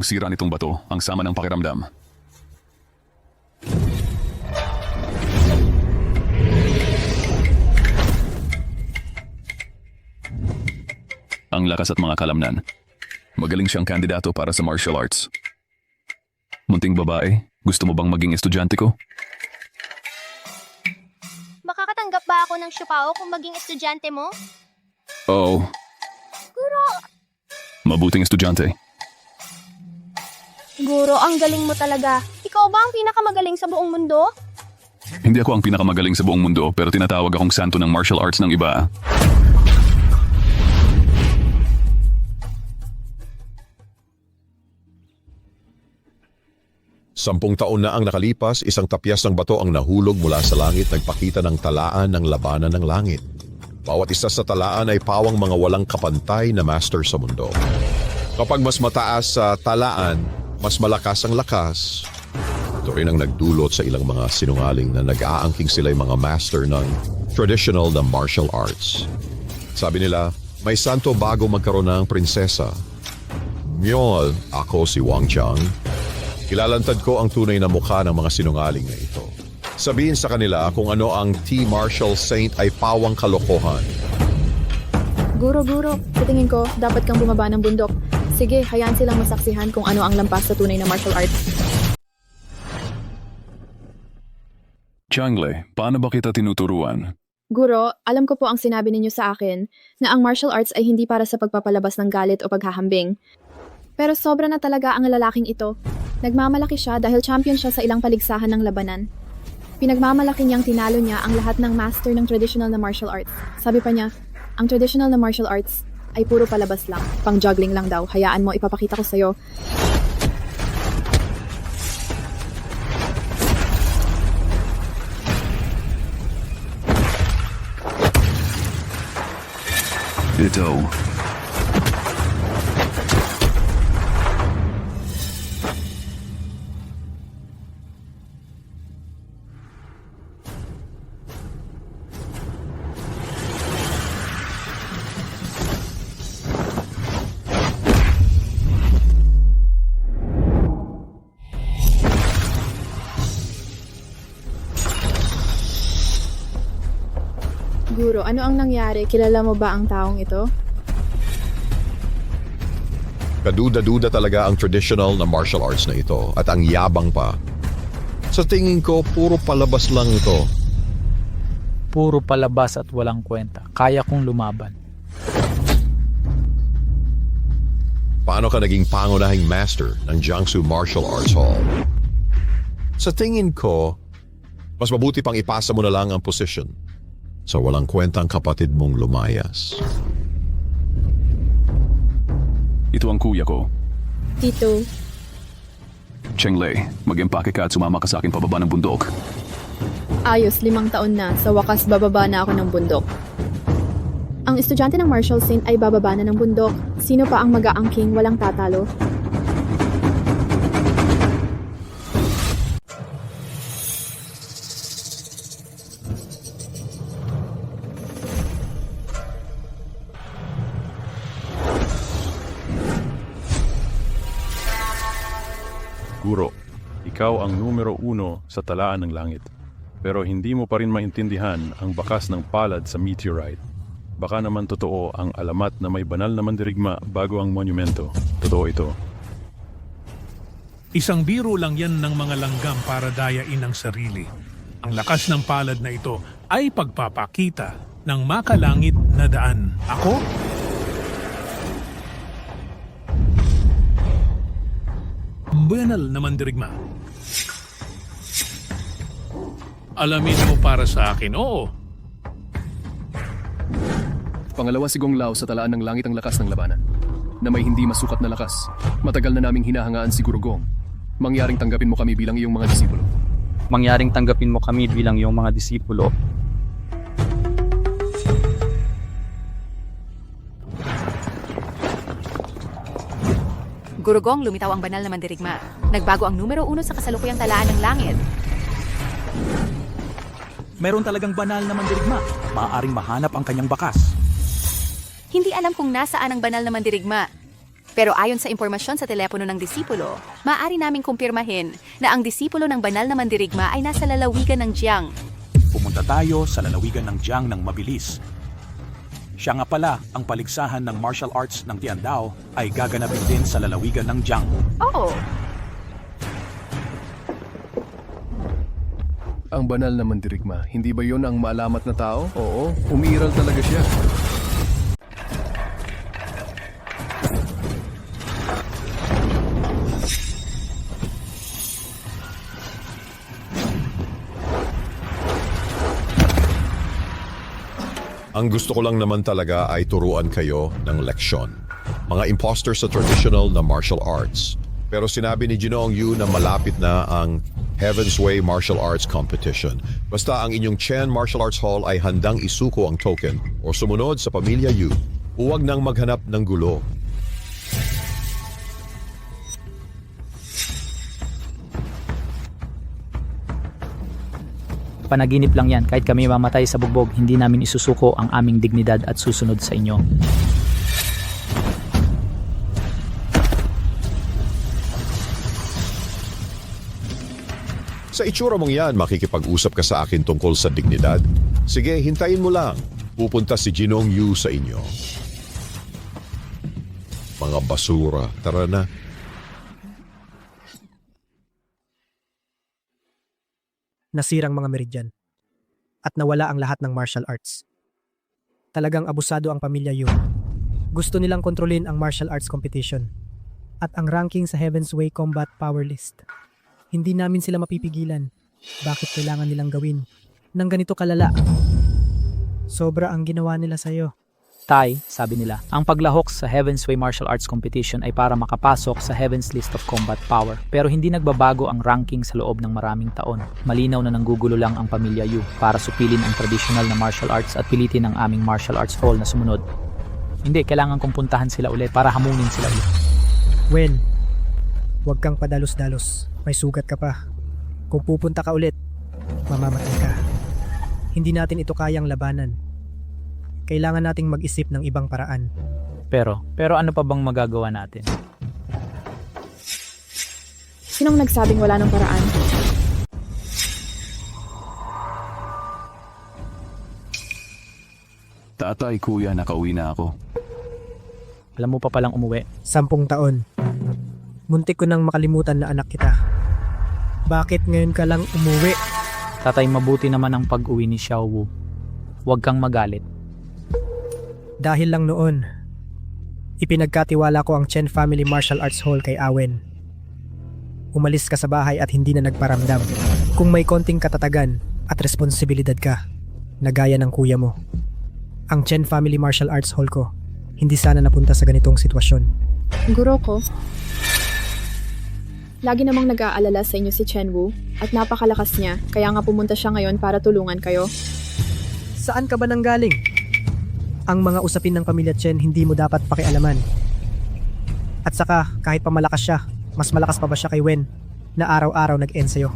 Ang sira nitong bato, ang sama ng pakiramdam. Ang lakas at mga kalamnan. Magaling siyang kandidato para sa martial arts. Munting babae, gusto mo bang maging estudyante ko? Makakatanggap ba ako ng siupao kung maging estudyante mo? Oo. Guro! Mabuting estudyante. Guro, ang galing mo talaga. Ikaw ba ang pinakamagaling sa buong mundo? Hindi ako ang pinakamagaling sa buong mundo pero tinatawag akong santo ng martial arts ng iba. Sampung taon na ang nakalipas, isang tapyas ng bato ang nahulog mula sa langit, nagpakita ng talaan ng labanan ng langit. Bawat isa sa talaan ay pawang mga walang kapantay na master sa mundo. Kapag mas mataas sa talaan, mas malakas ang lakas. Ito rin ang nagdulot sa ilang mga sinungaling na nag-aangking sila'y mga master ng traditional na martial arts. Sabi nila, may santo bago magkaroon ng prinsesa. Myol, ako si Wang Chang. Kilalantad ko ang tunay na mukha ng mga sinungaling na ito. Sabihin sa kanila kung ano ang T-Martial Saint ay pawang kalokohan. Guro, sa tingin ko, dapat kang bumaba ng bundok. Sige, hayaan silang masaksihan kung ano ang lampas sa tunay na martial arts. Changle, paano ba kita tinuturuan? Guro, alam ko po ang sinabi ninyo sa akin na ang martial arts ay hindi para sa pagpapalabas ng galit o paghahambing. Pero sobra na talaga ang lalaking ito. Nagmamalaki siya dahil champion siya sa ilang paligsahan ng labanan. Pinagmamalaki niyang tinalo niya ang lahat ng master ng traditional na martial arts. Sabi pa niya, ang traditional na martial arts ay puro palabas lang, pang juggling lang daw. Hayaan mo, ipapakita ko sa'yo. Ito. Guro, ano ang nangyari? Kilala mo ba ang taong ito? Kaduda-duda talaga ang traditional na martial arts na ito at ang yabang pa. Sa tingin ko, puro palabas lang ito. Puro palabas at walang kwenta. Kaya kong lumaban. Paano ka naging pangunahing master ng Jiangsu Martial Arts Hall? Sa tingin ko, mas mabuti pang ipasa mo na lang ang position sa walang kwentang kapatid mong lumayas. Ito ang kuya ko. Tito, Chenglei, mag-empake ka at sumama ka sa akin pababa ng bundok. ayos, 5 taon na. Sa wakas, bababa na ako ng bundok. Ang estudyante ng Martial Saint ay bababa na ng bundok. Sino pa ang mag-aangking walang tatalo? Guro, ikaw ang numero 1 sa talaan ng langit. Pero hindi mo pa rin maintindihan ang bakas ng palad sa meteorite. Baka naman totoo ang alamat na may banal na mandirigma bago ang monumento. Totoo ito. Isang biro lang yan ng mga langgam para dayain ang sarili. Ang lakas ng palad na ito ay pagpapakita ng makalangit na daan. Ako? Banal na mandirigma. Alamin mo para sa akin, oo. Pangalawa si Gong Lao sa talaan ng langit ang lakas ng labanan. Na may hindi masukat na lakas. Matagal na naming hinahangaan si Guro Gong. Mangyaring tanggapin mo kami bilang iyong mga disipulo. Mangyaring tanggapin mo kami bilang iyong mga disipulo. Gurugong, lumitaw ang banal na mandirigma. Nagbago ang numero 1 sa kasalukuyang talaan ng langit. Meron talagang banal na mandirigma. Maaaring mahanap ang kanyang bakas. Hindi alam kung nasaan ang banal na mandirigma. Pero ayon sa impormasyon sa telepono ng disipulo, maaari naming kumpirmahin na ang disipulo ng banal na mandirigma ay nasa lalawigan ng Jiang. Pumunta tayo sa lalawigan ng Jiang ng mabilis. Siya nga pala, ang paligsahan ng martial arts ng Tiandao ay gaganapin din sa lalawigan ng Jiang. Oo, Ang banal na mandirigma, hindi ba yon ang maalamat na tao? Oo, umiiral talaga siya. Ang gusto ko lang naman talaga ay turuan kayo ng leksyon. Mga imposter sa traditional na martial arts. Pero sinabi ni Jinoong Yu na malapit na ang Heaven's Way Martial Arts Competition. Basta ang inyong Chen Martial Arts Hall ay handang isuko ang token o sumunod sa Pamilya Yu. Huwag nang maghanap ng gulo. Panaginip lang yan. Kahit kami mamatay sa bugbog, hindi namin isusuko ang aming dignidad at susunod sa inyo. Sa itsura mong yan, makikipag-usap ka sa akin tungkol sa dignidad. Sige, hintayin mo lang. Pupunta si Jinoong Yu sa inyo. Mga basura, tara na. Nasirang mga meridyan at nawala ang lahat ng martial arts. Talagang abusado ang pamilya Yu. Gusto nilang kontrolin ang martial arts competition at ang ranking sa Heaven's Way Combat Power List. Hindi namin sila mapipigilan. Bakit kailangan nilang gawin ng ganito kalala? Sobra ang ginawa nila sa'yo. Tay, sabi nila, ang paglahok sa Heaven's Way Martial Arts Competition ay para makapasok sa Heaven's List of Combat Power. Pero hindi nagbabago ang ranking sa loob ng maraming taon. Malinaw na nanggugulo lang ang pamilya Yu para supilin ang traditional na martial arts at pilitin ang aming martial arts hall na sumunod. Hindi, kailangan kong puntahan sila ulit para hamunin sila ulit. Wen, huwag kang padalos-dalos. May sugat ka pa. Kung pupunta ka ulit, mamamatay ka. Hindi natin ito kayang labanan. Kailangan nating mag-isip ng ibang paraan. Pero ano pa bang magagawa natin? Sinong nagsabing wala ng paraan? Tatay, kuya, nakauwi na ako. Alam mo pa palang umuwi. 10 taon. Muntik ko nang makalimutan na anak kita. Bakit ngayon ka lang umuwi? Tatay, mabuti naman ang pag-uwi ni Xiao Wu. Huwag kang magalit. Dahil lang noon, ipinagkatiwala ko ang Chen Family Martial Arts Hall kay Awen. Umalis ka sa bahay at hindi na nagparamdam. Kung may konting katatagan at responsibilidad ka, na gaya ng kuya mo, ang Chen Family Martial Arts Hall ko, hindi sana napunta sa ganitong sitwasyon. Guro ko, lagi namang nag-aalala sa inyo si Chen Wu at napakalakas niya, kaya nga pumunta siya ngayon para tulungan kayo. Saan ka ba nanggaling? Ang mga usapin ng pamilya Chen hindi mo dapat pakialaman. At saka, kahit pa malakas siya, mas malakas pa ba siya kay Wen na araw-araw nag-end sa'yo?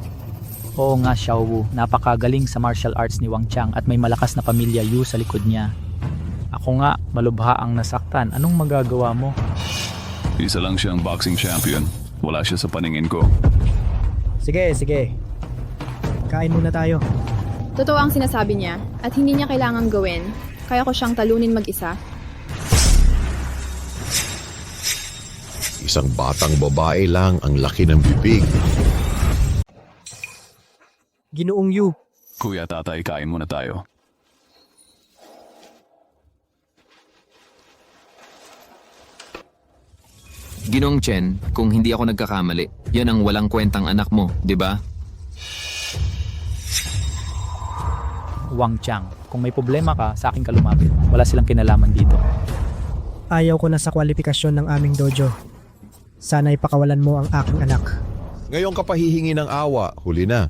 Oo nga, Xiao Wu. Napakagaling sa martial arts ni Wang Chang at may malakas na pamilya Yu sa likod niya. Ako nga, malubha ang nasaktan. Anong magagawa mo? Isa lang siyang boxing champion. Wala siya sa paningin ko. Sige. Kain muna tayo. Totoo ang sinasabi niya at hindi niya kailangang gawin. Kaya ko siyang talunin mag-isa. Isang batang babae lang ang laki ng bibig. Ginoong Yu, Kuya, tatay, kain muna tayo. Ginong Chen, kung hindi ako nagkakamali, yan ang walang kwentang anak mo, di ba? Wang Chang, kung may problema ka, sa akin ka lumapit. Wala silang kinalaman dito. ayaw ko na sa kwalifikasyon ng aming dojo. Sana'y pakawalan mo ang aking anak. Ngayon ka pa hihingi ng awa, huli na.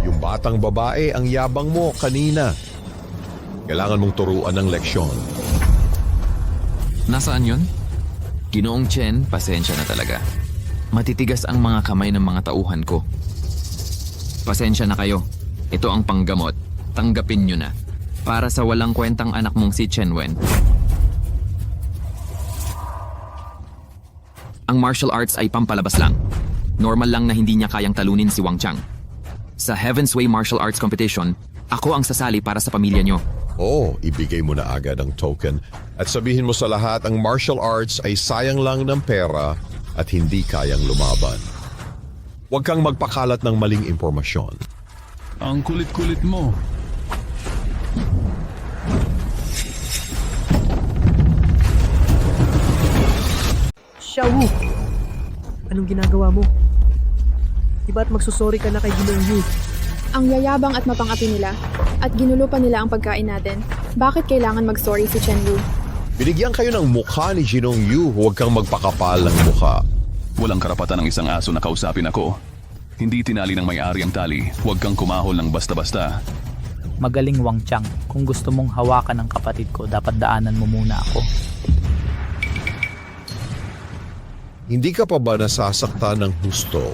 Yung batang babae ang yabang mo kanina. Kailangan mong turuan ng leksyon. Nasaan yun? Ginoong Chen, pasensya na talaga. Matitigas ang mga kamay ng mga tauhan ko. Pasensya na kayo. Ito ang panggamot. Tanggapin nyo na. Para sa walang kwentang anak mong si Chen Wen. Ang martial arts ay pampalabas lang. Normal lang na hindi niya kayang talunin si Wang Chang. Sa Heaven's Way Martial Arts Competition, ako ang sasali para sa pamilya niyo. Oo, ibigay mo na agad ang token at sabihin mo sa lahat ang martial arts ay sayang lang ng pera at hindi kayang lumaban. Huwag kang magpakalat ng maling impormasyon. Ang kulit-kulit mo. Xiao Wu! Anong ginagawa mo? Diba't magsusorry ka na kay Ginoong Yu? Ang yayabang at mapang-api nila, at ginulo pa nila ang pagkain natin. Bakit kailangan mag-sorry si Chen Wu? Binigyan kayo ng mukha ni Ginoong Yu, huwag kang magpakapal ng mukha. Walang karapatan ng isang aso na kausapin ako. Hindi tinali ng may-ari ang tali. Huwag kang kumahol ng basta-basta. Magaling Wang Chang. Kung gusto mong hawakan ng kapatid ko, dapat daanan mo muna ako. Hindi ka pa ba nasasaktan ng husto?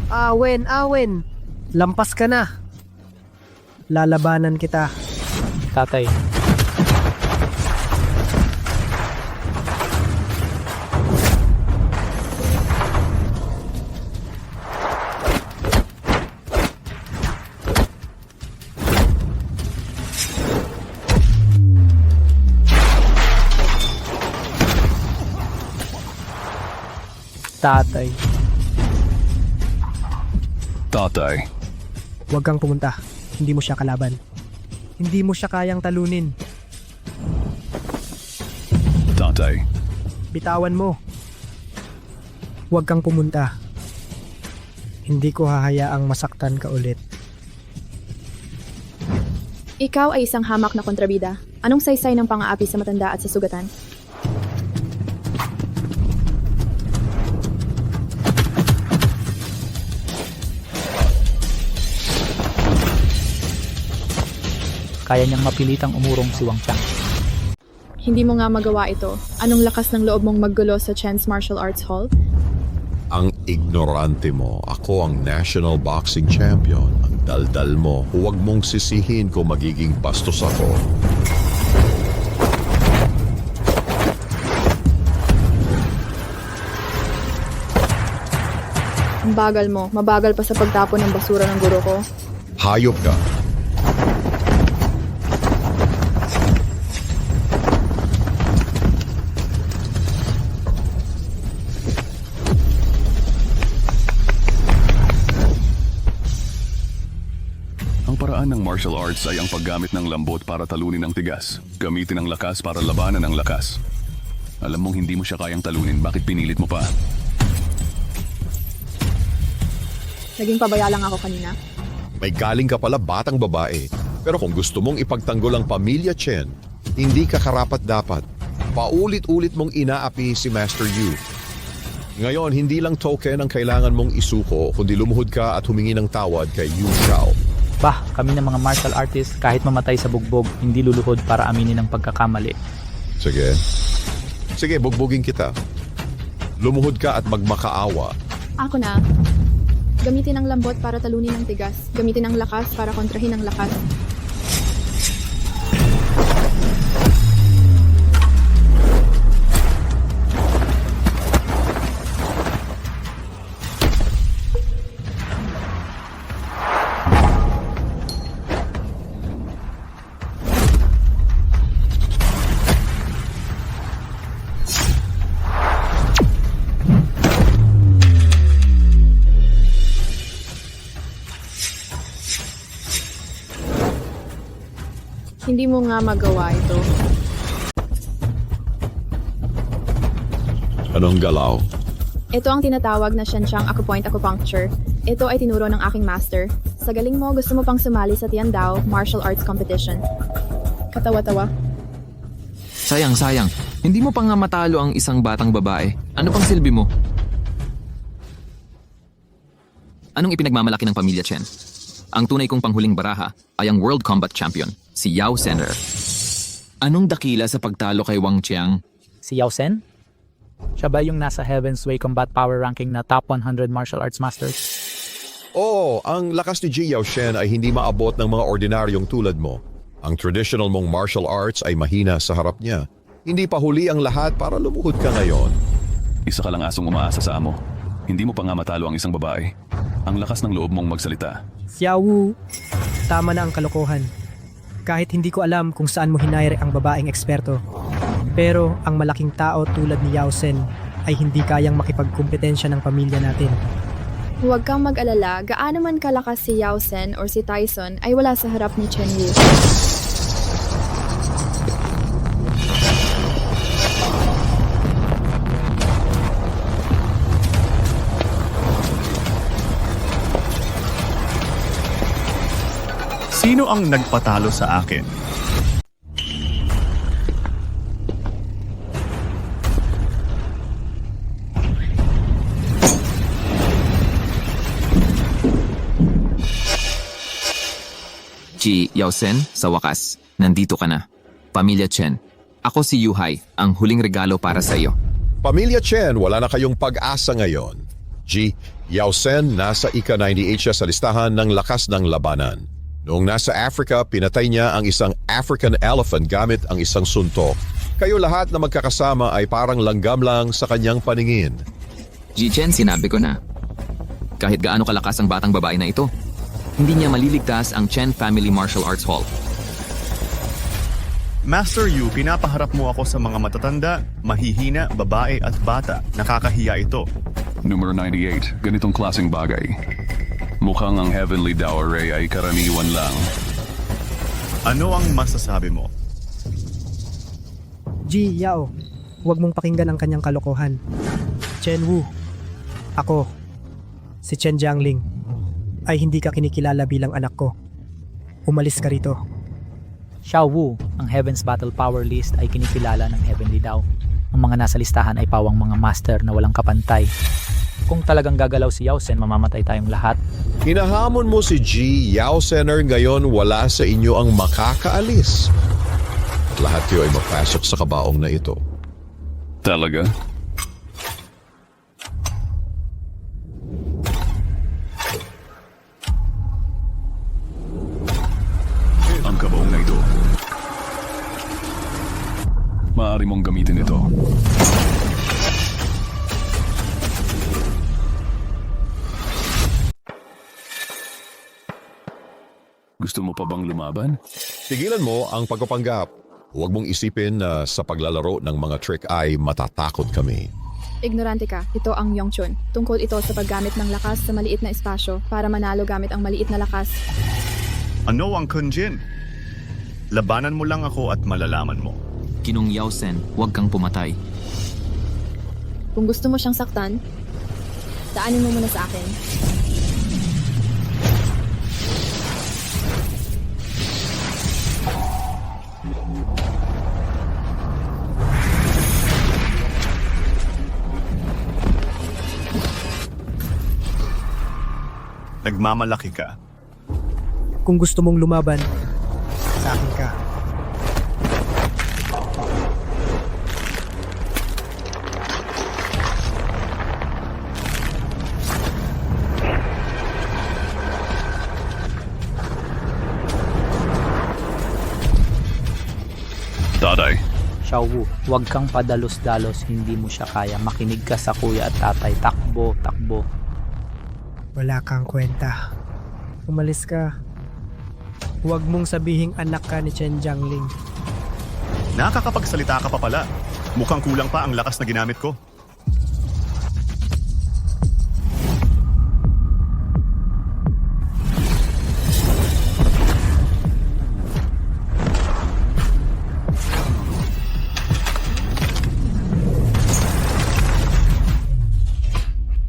Awen! Lampas ka na! Lalabanan kita. Tatay, tatay. Tatay, Huwag kang pumunta. Hindi mo siya kalaban. Hindi mo siya kayang talunin. tatay. Bitawan mo. Huwag kang pumunta. Hindi ko hahayaang masaktan ka ulit. Ikaw ay isang hamak na kontrabida. Anong saysay ng pang-aapi sa matanda at sa sugatan? Kaya niyang mapilitang umurong si Wang Chang. Hindi mo nga magawa ito. Anong lakas ng loob mong maggulo sa Chen's Martial Arts Hall? Ang ignorante mo, ako ang national boxing champion. Ang daldal mo, huwag mong sisihin kung magiging bastos ako. Ang bagal mo. Mabagal pa sa pagtapon ng basura ng guro ko. Hayop ka. Ang paraan ng martial arts ay ang paggamit ng lambot para talunin ang tigas. Gamitin ang lakas para labanan ang lakas. Alam mong hindi mo siya kayang talunin, bakit pinilit mo pa? Naging pabaya lang ako kanina. May galing ka pala batang babae. Pero kung gusto mong ipagtanggol ang pamilya Chen, hindi ka karapat-dapat. Paulit-ulit mong inaapi si Master Yu. Ngayon, hindi lang token ang kailangan mong isuko, kundi lumuhod ka at humingi ng tawad kay Yu Xiao. Bah, kami ng mga martial artists, kahit mamatay sa bugbog, hindi luluhod para aminin ang pagkakamali. Sige. Sige, bugbugin kita. Lumuhod ka at magmakaawa. Ako na. Gamitin ang lambot para talunin ang tigas. Gamitin ang lakas para kontrahin ang lakas. Hindi mo nga magawa ito. Anong galaw? Ito ang tinatawag na Shenxiang Acupuncture. Ito ay tinuro ng aking master. Sa galing mo, gusto mo pang sumali sa Tiandao Martial Arts Competition. Katawa-tawa. Sayang. Hindi mo pa nga matalo ang isang batang babae. Ano pang silbi mo? Anong ipinagmamalaki ng pamilya Chen? Ang tunay kong panghuling baraha ay ang World Combat Champion, si Yao Zhen'er. Anong dakila sa pagtalo kay Wang Qiang? Si Yao Zhen? Siya ba yung nasa Heaven's Way Combat Power Ranking na top 100 martial arts masters? Oo, ang lakas ni Ji Yaoshen ay hindi maabot ng mga ordinaryong tulad mo. Ang traditional mong martial arts ay mahina sa harap niya. Hindi pa huli ang lahat para lumuhod ka ngayon. Isa ka lang asong umaasa sa amo. Hindi mo pa nga matalo ang isang babae. Ang lakas ng loob mong magsalita. Xiao Wu, tama na ang kalokohan. Kahit hindi ko alam kung saan mo hinayre ang babaeng eksperto. Pero ang malaking tao tulad ni Yao Sen ay hindi kayang makipagkumpetensya ng pamilya natin. Huwag kang mag-alala, gaano man kalakas si Yao Sen or si Tyson ay wala sa harap ni Chen Wu. Sino ang nagpatalo sa akin? Ji Yaosen, sa wakas, nandito ka na. Pamilya Chen, ako si Yuhai, ang huling regalo para sa iyo. Pamilya Chen, wala na kayong pag-asa ngayon. Ji, Yao Sen, nasa ika-98 siya sa listahan ng lakas ng labanan. Noong nasa Africa, pinatay niya ang isang African elephant gamit ang isang suntok. Kayo lahat na magkakasama ay parang langgam lang sa kanyang paningin. Ji Chen, sinabi ko na. Kahit gaano kalakas ang batang babae na ito, hindi niya maliligtas ang Chen Family Martial Arts Hall. Master Yu, pinapaharap mo ako sa mga matatanda, mahihina, babae at bata. Nakakahiya ito. Numero 98, ganitong klaseng bagay. Mukhang ang Heavenly Dao Array ay karaniwan lang. Ano ang masasabi mo? Ji Yao, huwag mong pakinggan ang kanyang kalokohan. Chen Wu, ako, si Chen Jiangling, ay hindi ka kinikilala bilang anak ko. Umalis ka rito. Xiao Wu, ang Heaven's Battle Power List ay kinikilala ng Heavenly Dao. Ang mga nasa listahan ay pawang mga master na walang kapantay. Kung talagang gagalaw si Yao Sen, mamamatay tayong lahat. Hinahamon mo si Ji Yao Sener ngayon wala sa inyo ang makakaalis. Lahat kayo ay mapasok sa kabaong na ito. Talaga? Ang kabaong na ito. Maaari mong gamitin ito. Gusto mo pa bang lumaban? Tigilan mo ang pagpapanggap. Huwag mong isipin na sa paglalaro ng mga trick ay matatakot kami. Ignorante ka, ito ang Yongchun. Tungkol ito sa paggamit ng lakas sa maliit na espasyo para manalo gamit ang maliit na lakas. Ano ang Kunjin? Labanan mo lang ako at malalaman mo. Kinong Yao Sen, huwag kang pumatay. Kung gusto mo siyang saktan, daanin mo muna sa akin. Nagmamalaki ka. Kung gusto mong lumaban, sa akin ka. Tatay. Xiao Wu, huwag kang padalos-dalos, hindi mo siya kaya. Makinig ka sa kuya at tatay. Takbo, takbo. Wala kang kwenta. Umalis ka. Huwag mong sabihing anak ka ni Chen Jiangling. Nakakapagsalita ka pa pala. Mukhang kulang pa ang lakas na ginamit ko.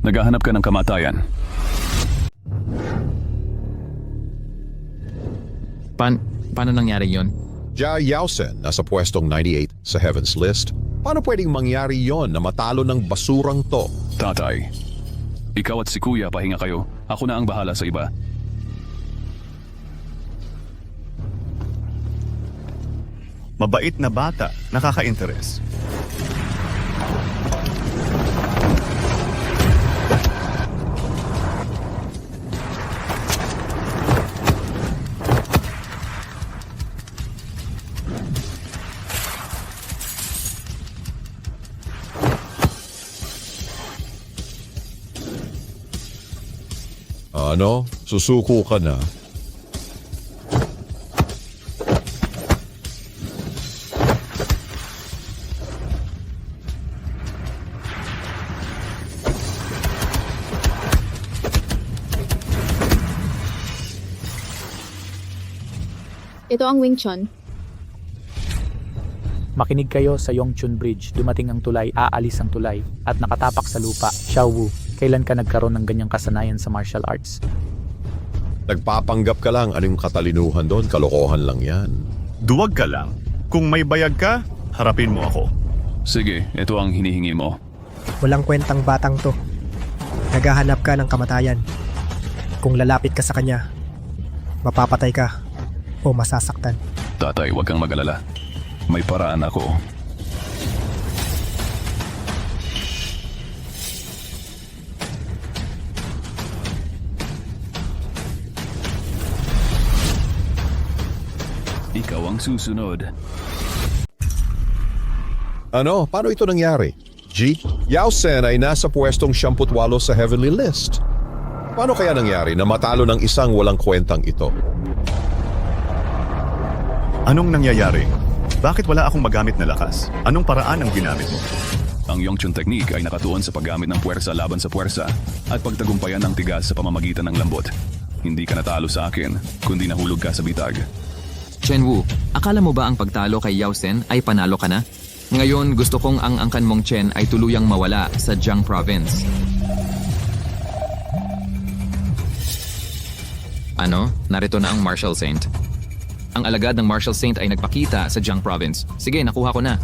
Naghahanap ka ng kamatayan. Paano nangyari yon? Jia Yao Sen nasa pwestong 98 sa Heaven's List. Paano pwedeng mangyari yon na matalo ng basurang to? Tatay, ikaw at si Kuya pahinga kayo. Ako na ang bahala sa iba. Mabait na bata, nakaka-interes. Ano? Susuko ka na? Ito ang Wing Chun. Makinig kayo sa Yongchun Bridge. Dumating ang tulay, aalis ang tulay, at nakatapak sa lupa. Xiao Wu, kailan ka nagkaroon ng ganyang kasanayan sa martial arts? Nagpapanggap ka lang. Anong katalinuhan doon? Kalokohan lang yan. Duwag ka lang. Kung may bayag ka, harapin mo ako. Sige, ito ang hinihingi mo. Walang kwentang batang to. Naghahanap ka ng kamatayan. Kung lalapit ka sa kanya, mapapatay ka o masasaktan. Tatay, huwag kang mag-alala. May paraan ako. Ikaw ang susunod. Ano? Paano ito nangyari? G? Yao Sen ay nasa pwestong 78 sa Heavenly List. Paano kaya nangyari na matalo ng isang walang kwentang ito? Anong nangyayari? Bakit wala akong magamit na lakas? Anong paraan ang ginamit mo? Ang Yongchun technique ay nakatuon sa paggamit ng puwersa laban sa puwersa at pagtagumpayan ng tigas sa pamamagitan ng lambot. Hindi ka natalo sa akin, kundi nahulog ka sa bitag. Chen Wu, akala mo ba ang pagtalo kay Yao Sen ay panalo ka na? Ngayon, gusto kong ang angkan mong Chen ay tuluyang mawala sa Jiang Province. Ano? Narito na ang Martial Saint. Ang alagad ng Martial Saint ay nagpakita sa Jiang Province. Sige, nakuha ko na.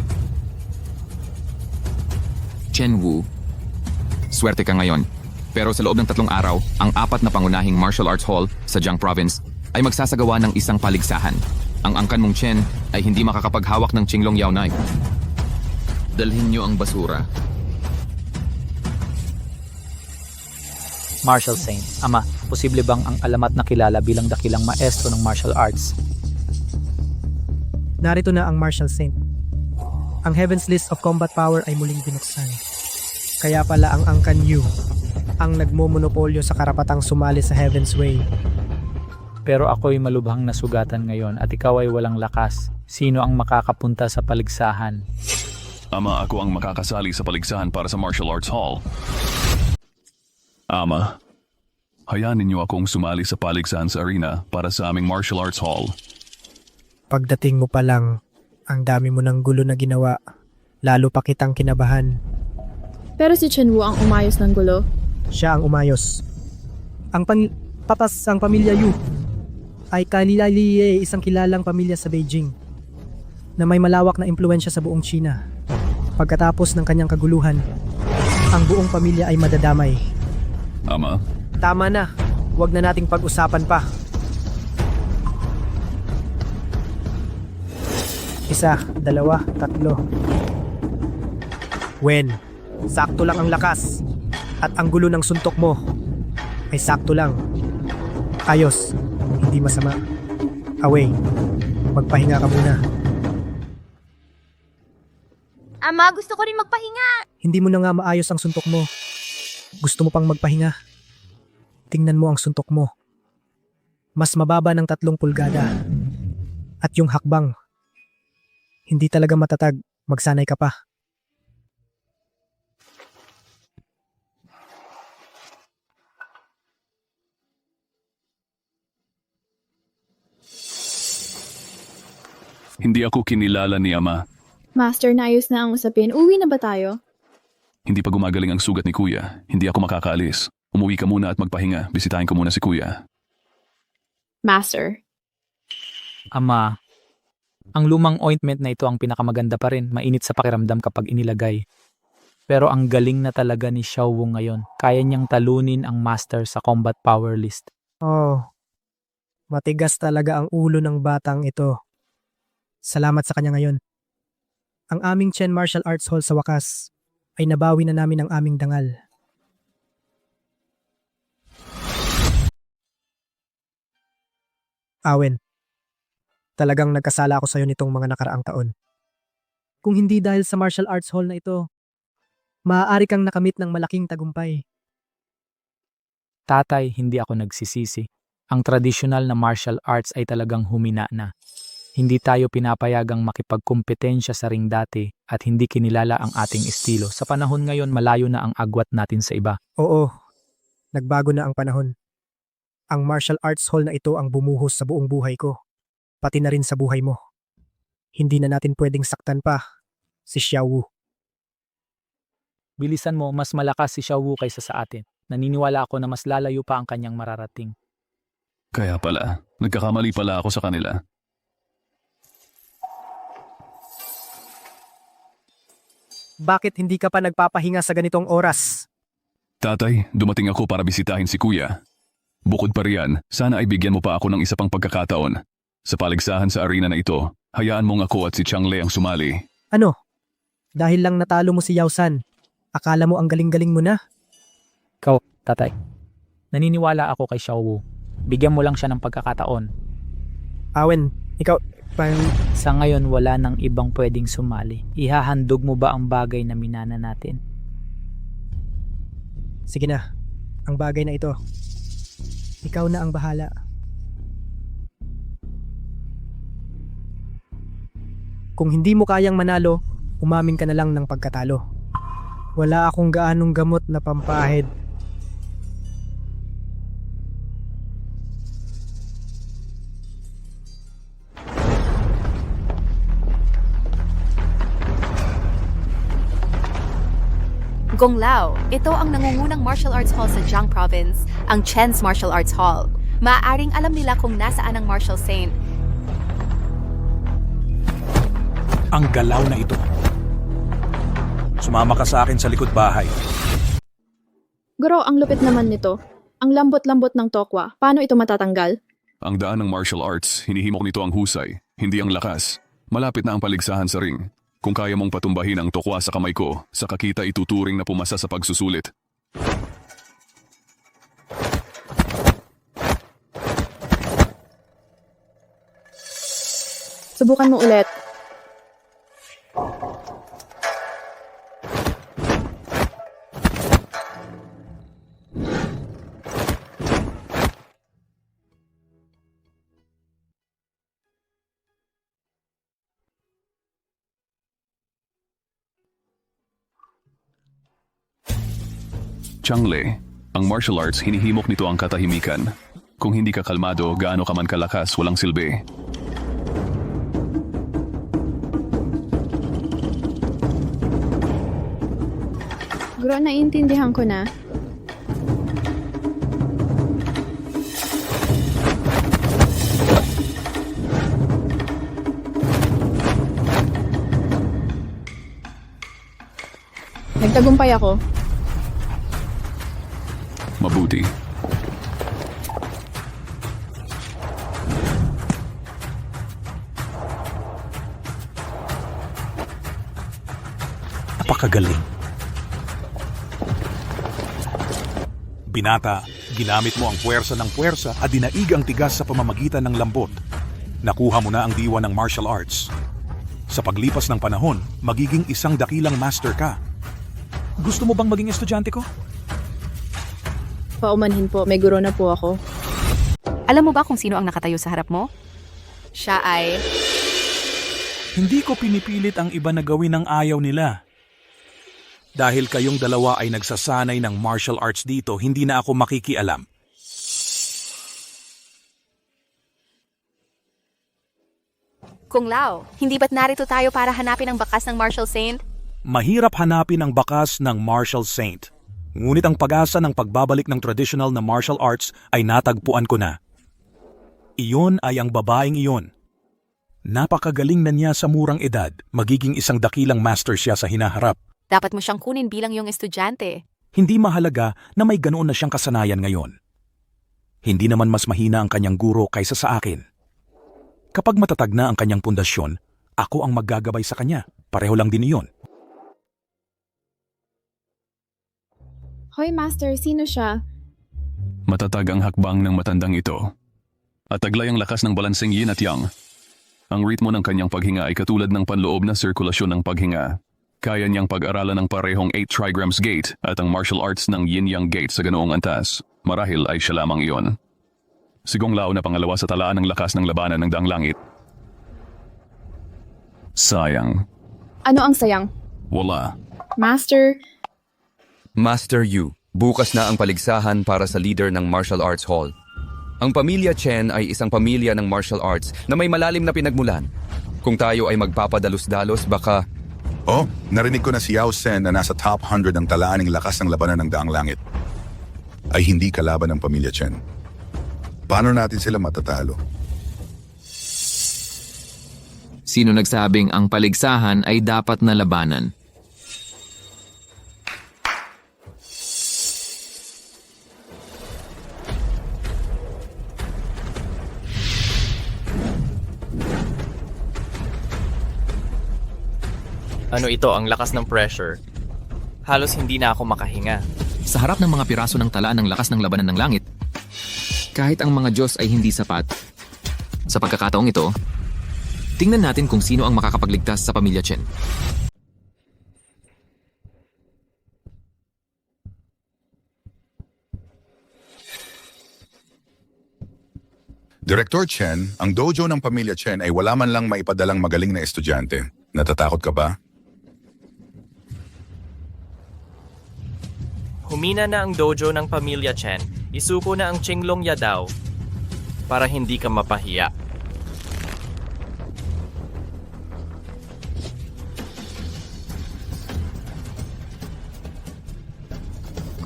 Chen Wu, swerte ka ngayon. Pero sa loob ng 3 araw, ang 4 na pangunahing martial arts hall sa Jiang Province ay magsasagawa ng isang paligsahan. Ang angkan mong Chen ay hindi makakapaghawak ng Qinglong Yao Knife. Dalhin niyo ang basura. Martial Saint. Ama, posible bang ang alamat na kilala bilang dakilang maestro ng martial arts? Narito na ang Martial Saint. Ang Heaven's List of Combat Power ay muling binuksan. Kaya pala ang Angkan Yu ang nagmomonopolyo sa karapatang sumali sa Heaven's Way. Pero ako'y malubhang nasugatan ngayon at ikaw ay walang lakas. Sino ang makakapunta sa paligsahan? Ama, ako ang makakasali sa paligsahan para sa Martial Arts Hall. Ama, hayaan ninyo akong sumali sa paligsahan sa arena para sa aming Martial Arts Hall. Pagdating mo pa lang, ang dami mo ng gulo na ginawa. Lalo pa kitang kinabahan. Pero si Chen Wu ang umayos ng gulo. Siya ang umayos. Ang pamilya Yu ay kalilaliye, isang kilalang pamilya sa Beijing na may malawak na impluensya sa buong China. Pagkatapos ng kanyang kaguluhan, ang buong pamilya ay madadamay. Ama? Tama na. Huwag na nating pag-usapan pa. 1, 2, 3. Wen, sakto lang ang lakas. At ang gulo ng suntok mo ay sakto lang. Ayos, hindi masama. Away, magpahinga ka muna. Ama, gusto ko rin magpahinga. Hindi mo na nga maayos ang suntok mo. Gusto mo pang magpahinga? Tingnan mo ang suntok mo. Mas mababa ng 3 pulgada. At yung hakbang, hindi talaga matatag. Magsanay ka pa. Hindi ako kinilala ni Ama. Master, naayos na ang usapin. Uwi na ba tayo? Hindi pa gumagaling ang sugat ni Kuya. Hindi ako makakaalis. Umuwi ka muna at magpahinga. Bisitahin ko muna si Kuya. Master. Ama, ang lumang ointment na ito ang pinakamaganda pa rin. Mainit sa pakiramdam kapag inilagay. Pero ang galing na talaga ni Xiao Wu ngayon. Kaya niyang talunin ang master sa combat power list. Oh, matigas talaga ang ulo ng batang ito. Salamat sa kanya ngayon. Ang aming Chen Martial Arts Hall sa wakas ay nabawi na namin ang aming dangal. Awen, talagang nagkasala ako sa iyo nitong mga nakaraang taon. Kung hindi dahil sa Martial Arts Hall na ito, maaari kang nakamit ng malaking tagumpay. Tatay, hindi ako nagsisisi. Ang tradisyonal na martial arts ay talagang humina na. Hindi tayo pinapayagang makipagkumpetensya sa ring dati at hindi kinilala ang ating estilo. Sa panahon ngayon, malayo na ang agwat natin sa iba. Oo, nagbago na ang panahon. Ang martial arts hall na ito ang bumuhos sa buong buhay ko, pati na rin sa buhay mo. Hindi na natin pwedeng saktan pa si Xiao Wu. Bilisan mo, mas malakas si Xiao Wu kaysa sa atin. Naniniwala ako na mas lalayo pa ang kanyang mararating. Kaya pala, nagkakamali pala ako sa kanila. Bakit hindi ka pa nagpapahinga sa ganitong oras? Tatay, dumating ako para bisitahin si Kuya. Bukod pa riyan, sana ay bigyan mo pa ako ng isa pang pagkakataon. Sa paligsahan sa arena na ito, hayaan mong ako at si Changle ang sumali. Ano? Dahil lang natalo mo si Yao San, akala mo ang galing-galing mo na? Ikaw, tatay. Naniniwala ako kay Xiao Wu. Bigyan mo lang siya ng pagkakataon. Awen, ikaw, Sa ngayon, wala nang ibang pwedeng sumali. Ihahandog mo ba ang bagay na minana natin? Sige na, ang bagay na ito. Ikaw na ang bahala. Kung hindi mo kayang manalo, umamin ka na lang ng pagkatalo. Wala akong gaanong gamot na pampahid. Gong Lao, ito ang nangungunang martial arts hall sa Jiang Province, ang Chen's Martial Arts Hall. Maaaring alam nila kung nasaan ang Martial Saint. Ang galaw na ito. Sumama ka sa akin sa likod bahay. Guro, ang lupit naman nito. Ang lambot-lambot ng tokwa. Paano ito matatanggal? Ang daan ng martial arts, hinihimok nito ang husay, hindi ang lakas. Malapit na ang paligsahan sa ring. Kung kaya mong patumbahin ang tokwa sa kamay ko, saka kita ituturing na pumasa sa pagsusulit. Subukan mo ulit. Changle, ang martial arts hinihimok nito ang katahimikan. Kung hindi ka kalmado, gaano ka man kalakas, walang silbi. Guro, naiintindihan ko na. Nagtagumpay ako. Mabuti. Napakagaling. Binata, ginamit mo ang puwersa ng puwersa at dinaig ang tigas sa pamamagitan ng lambot. Nakuha mo na ang diwa ng martial arts. Sa paglipas ng panahon, magiging isang dakilang master ka. Gusto mo bang maging estudyante ko? Paumanhin po, may guro na po ako. Alam mo ba kung sino ang nakatayo sa harap mo? Siya ay... Hindi ko pinipilit ang iba na gawin ang ayaw nila. Dahil kayong dalawa ay nagsasanay ng martial arts dito, hindi na ako makikialam. Kung Lao, hindi ba't narito tayo para hanapin ang bakas ng Martial Saint? Mahirap hanapin ang bakas ng martial saint. Ngunit ang pag-asa ng pagbabalik ng traditional na martial arts ay natagpuan ko na. Iyon ay ang babaeng iyon. Napakagaling na niya sa murang edad, magiging isang dakilang master siya sa hinaharap. Dapat mo siyang kunin bilang iyong estudyante. Hindi mahalaga na may ganoon na siyang kasanayan ngayon. Hindi naman mas mahina ang kanyang guro kaysa sa akin. Kapag matatag na ang kanyang pundasyon, ako ang maggagabay sa kanya. Pareho lang din iyon. Hoy Master, sino siya? Matatag ang hakbang ng matandang ito. At taglay ang lakas ng balanseng yin at yang. Ang ritmo ng kanyang paghinga ay katulad ng panloob na sirkulasyon ng paghinga. Kaya niyang pag-aralan ng parehong 8 trigrams gate at ang martial arts ng yin-yang gate sa ganoong antas. Marahil ay siya lamang iyon. Si Gong Lao na pangalawa sa talaan ng lakas ng labanan ng daang langit. Sayang. Ano ang sayang? Wala. Master, Master Yu, bukas na ang paligsahan para sa leader ng Martial Arts Hall. Ang pamilya Chen ay isang pamilya ng martial arts na may malalim na pinagmulan. Kung tayo ay magpapadalos-dalos, baka... Oh, narinig ko na si Yao Sen na nasa top 100 ng talaan ng lakas ng labanan ng daang langit. Ay hindi kalaban ng pamilya Chen. Paano natin sila matatalo? Sino nagsabing ang paligsahan ay dapat na labanan? Ano ito, ang lakas ng pressure. Halos hindi na ako makahinga. Sa harap ng mga piraso ng tala ng lakas ng labanan ng langit, kahit ang mga Diyos ay hindi sapat. Sa pagkakataong ito, tingnan natin kung sino ang makakapagligtas sa pamilya Chen. Direktor Chen, ang dojo ng pamilya Chen ay wala man lang maipadalang magaling na estudyante. Natatakot ka ba? Humina na ang dojo ng pamilya Chen. Isuko na ang Qinglong Yadao para hindi ka mapahiya.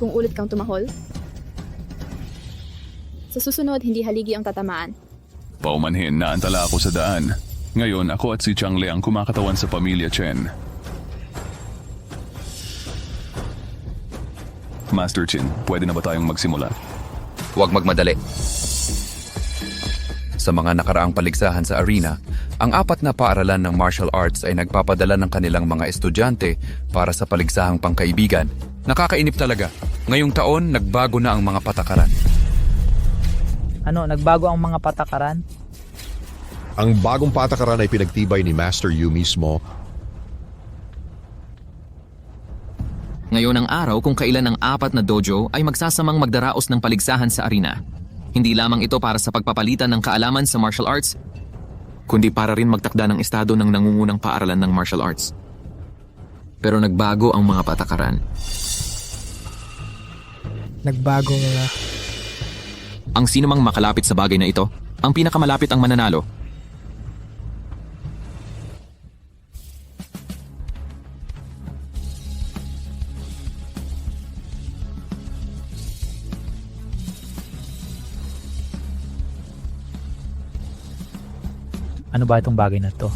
kung ulit kang tumahol? Sa susunod, hindi haligi ang tatamaan. Paumanhin, naantala ako sa daan. Ngayon, ako at si Chang Le ang kumakatawan sa pamilya Chen. Master Chin, pwede na ba tayong magsimula? Huwag magmadali. Sa mga nakaraang paligsahan sa arena, ang 4 na paaralan ng martial arts ay nagpapadala ng kanilang mga estudyante para sa paligsahang pangkaibigan. Nakakainip talaga. Ngayong taon, nagbago na ang mga patakaran. Ano, nagbago ang mga patakaran? Ang bagong patakaran ay pinagtibay ni Master Yu mismo. Ngayon ang araw kung kailan ang 4 na dojo ay magsasamang magdaraos ng paligsahan sa arena. Hindi lamang ito para sa pagpapalitan ng kaalaman sa martial arts, kundi para rin magtakda ng estado ng nangungunang paaralan ng martial arts. Pero nagbago ang mga patakaran. Nagbago nga. Ang sinumang makalapit sa bagay na ito, ang pinakamalapit ang mananalo. Ano ba itong bagay na to?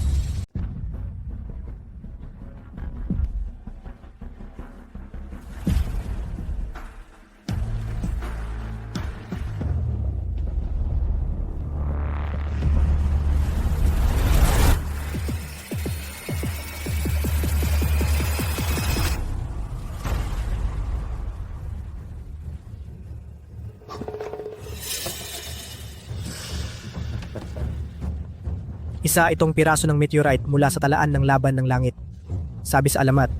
Isa itong piraso ng meteorite mula sa talaan ng laban ng langit. Sabi sa alamat,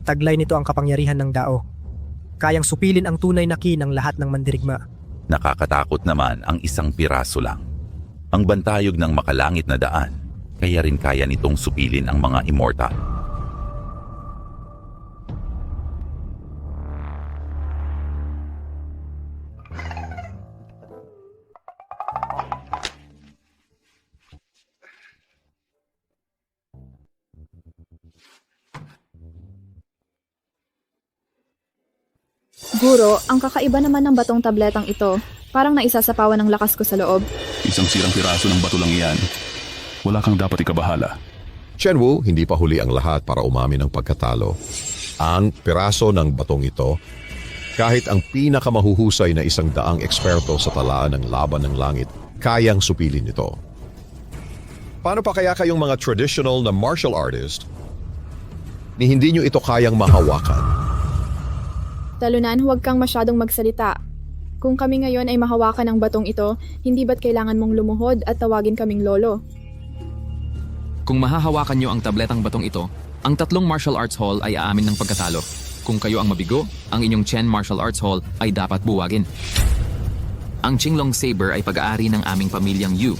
taglay nito ang kapangyarihan ng Dao. Kayang supilin ang tunay na ki ng lahat ng mandirigma. Nakakatakot naman ang isang piraso lang. Ang bantayog ng makalangit na daan, kaya rin kaya nitong supilin ang mga immortal. Guro, ang kakaiba naman ng batong tabletang ito, parang naisasapawan ng lakas ko sa loob. Isang sirang piraso ng bato lang iyan. Wala kang dapat ikabahala. Shenwu, hindi pa huli ang lahat para umamin ng pagkatalo. Ang piraso ng batong ito, kahit ang pinakamahuhusay na 100 eksperto sa talaan ng laban ng langit, kayang supilin ito. Paano pa kaya kayong mga traditional na martial artist ni hindi nyo ito kayang mahawakan? Talunan, huwag kang masyadong magsalita. Kung kami ngayon ay mahawakan ng batong ito, hindi ba't kailangan mong lumuhod at tawagin kaming lolo? Kung mahahawakan nyo ang tabletang batong ito, Ang tatlong martial arts hall ay aamin ng pagkatalo. Kung kayo ang mabigo, ang inyong Chen Martial Arts Hall ay dapat buwagin. Ang Qinglong Saber ay pag-aari ng aming pamilyang Yu.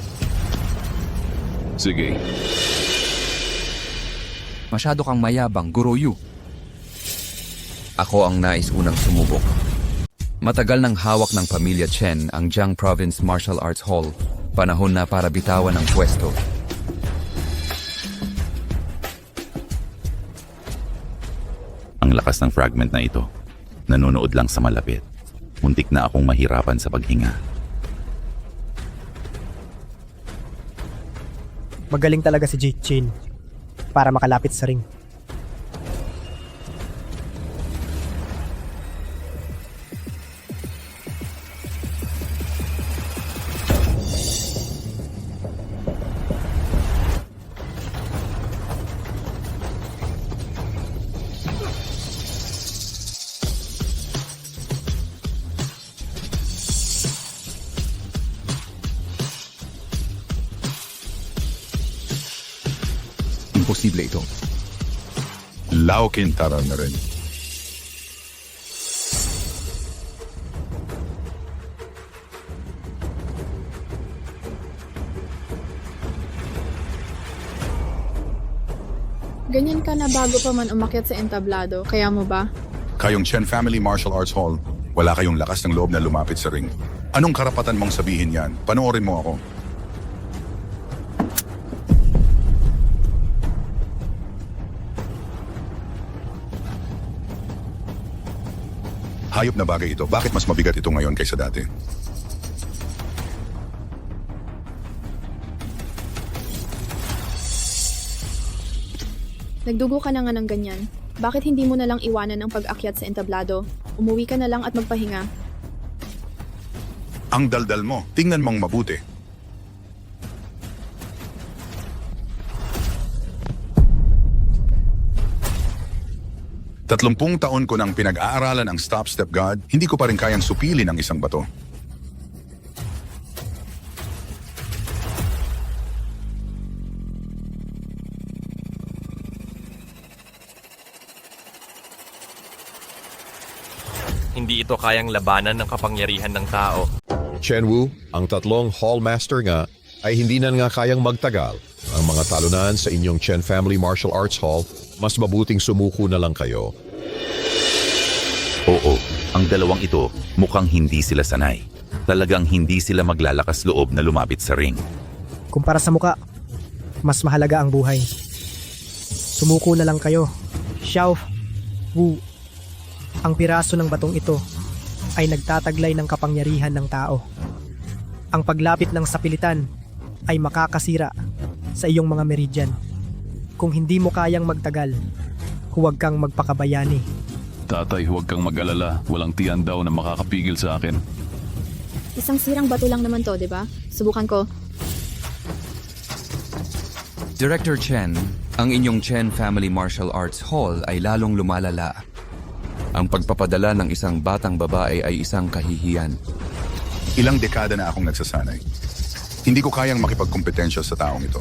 Sige. Masyado kang mayabang, Guro Yu. Ako ang nais unang sumubok. Matagal nang hawak ng pamilya Chen ang Jiang Province Martial Arts Hall. Panahon na para bitawan ang pwesto. Ang lakas ng fragment na ito. Nanonood lang sa malapit. Muntik na akong mahirapan sa paghinga. Magaling talaga si Jake Chin para makalapit sa ring. Imposible ito. Lao Quintana na rin. Ganyan ka na bago pa man umakyat sa entablado, kaya mo ba? Kayong Chen Family Martial Arts Hall, wala kayong lakas ng loob na lumapit sa ring. Anong karapatan mong sabihin yan? Panoorin mo ako. Hayop na bagay ito. Bakit mas mabigat ito ngayon kaysa dati? Nagdugo ka na nga ng ganyan. Bakit hindi mo na lang iwanan ang pag-akyat sa entablado? Umuwi ka na lang at magpahinga. Ang daldal mo. Tingnan mong mabuti. Tatlumpung taon ko nang pinag-aaralan ang Stop-Step God, hindi ko pa rin kayang supilin ang isang bato. Hindi ito kayang labanan ng kapangyarihan ng tao. Chen Wu, ang tatlong Hallmaster nga, ay hindi na nga kayang magtagal. Ang mga talunan sa inyong Chen Family Martial Arts Hall, mas mabuting sumuko na lang kayo. Oo, ang dalawang ito mukhang hindi sila sanay. Talagang hindi sila maglalakas loob na lumapit sa ring. Kumpara sa muka, mas mahalaga ang buhay. Sumuko na lang kayo. Xiao Wu, ang piraso ng batong ito ay nagtataglay ng kapangyarihan ng tao. Ang paglapit ng sapilitan ay makakasira sa iyong mga meridian. Kung hindi mo kayang magtagal, huwag kang magpakabayani. Tatay, huwag kang mag-alala. Walang tiyan daw na makakapigil sa akin. Isang sirang bato lang naman to, di ba? Subukan ko. Director Chen, ang inyong Chen Family Martial Arts Hall ay lalong lumalala. Ang pagpapadala ng isang batang babae ay isang kahihiyan. Ilang dekada na akong nagsasanay. Hindi ko kayang makipagkompetensya sa taong ito.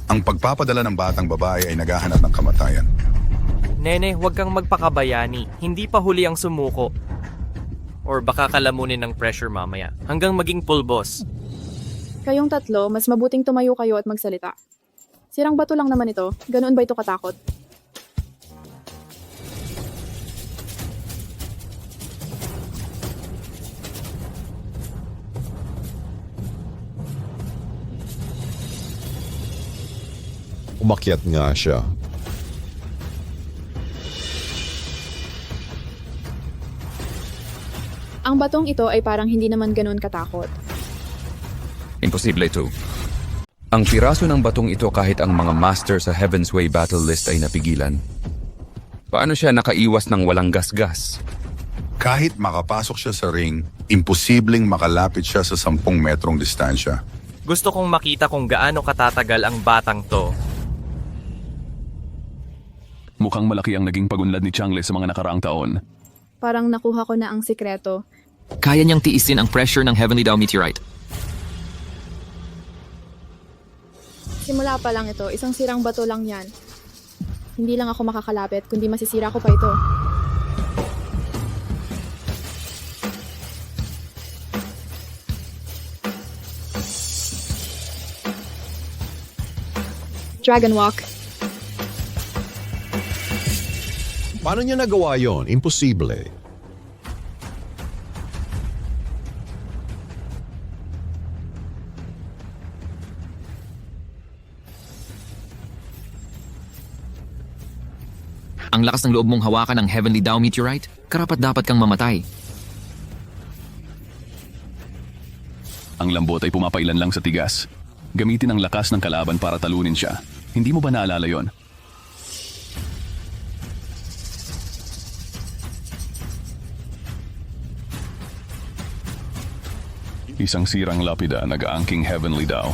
Ang pagpapadala ng batang babae ay naghahanap ng kamatayan. Nene, huwag kang magpakabayani. Hindi pa huli ang sumuko. Or baka kalamunin ng pressure mamaya. Hanggang maging pulbos. Kayong tatlo, mas mabuting tumayo kayo at magsalita. Sirang bato lang naman ito. Ganoon ba ito katakot? Umakyat nga siya. Ang batong ito ay parang hindi naman ganoon katakot. Imposible ito. Ang piraso ng batong ito kahit ang mga master sa Heaven's Way battle list ay napigilan. Paano siya nakaiwas ng walang gasgas? Kahit makapasok siya sa ring, imposibleng makalapit siya sa 10 metrong distansya. Gusto kong makita kung gaano katatagal ang batang to. Mukhang malaki ang naging pagunlad ni Changle sa mga nakaraang taon. Parang nakuha ko na ang sikreto. Kaya niyang tiisin ang pressure ng Heavenly Dao Meteorite. Simula pa lang ito, isang sirang bato lang yan. Hindi lang ako makakalapit, kundi masisira ko pa ito. Dragon Walk. Paano niya nagawa yon? Imposible. Ang lakas ng loob mong hawakan ng Heavenly Dow Meteorite, karapat-dapat kang mamatay. Ang lambot ay pumapailan lang sa tigas. Gamitin ang lakas ng kalaban para talunin siya. Hindi mo ba naalala yon? Isang sirang lapida nag-aangking Heavenly Dow.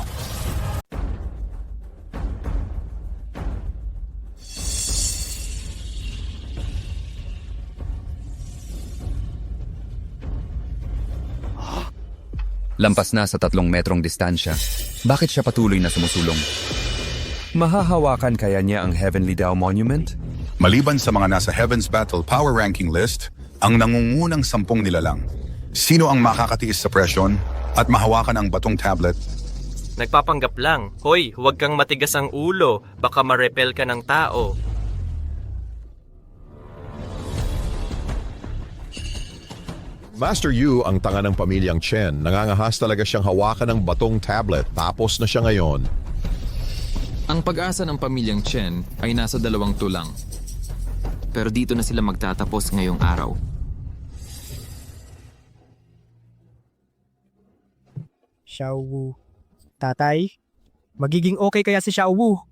Lampas na sa 3 metrong distansya. Bakit siya patuloy na sumusulong? Mahahawakan kaya niya ang Heavenly Dow Monument? Maliban sa mga nasa Heaven's Battle Power Ranking List, ang nangungunang 10 nilalang. Sino ang makakatiis sa presyon at mahawakan ang batong tablet? Nagpapanggap lang. Hoy, huwag kang matigas ang ulo. Baka ma-repel ka ng tao. Master Yu ang tanga ng pamilyang Chen. Nangangahas talaga siyang hawakan ng batong tablet. Tapos na siya ngayon. Ang pag-asa ng pamilyang Chen ay nasa 2 tulang. Pero dito na sila magtatapos ngayong araw. Xiao Wu. Tatay, magiging okay kaya si Xiao Wu?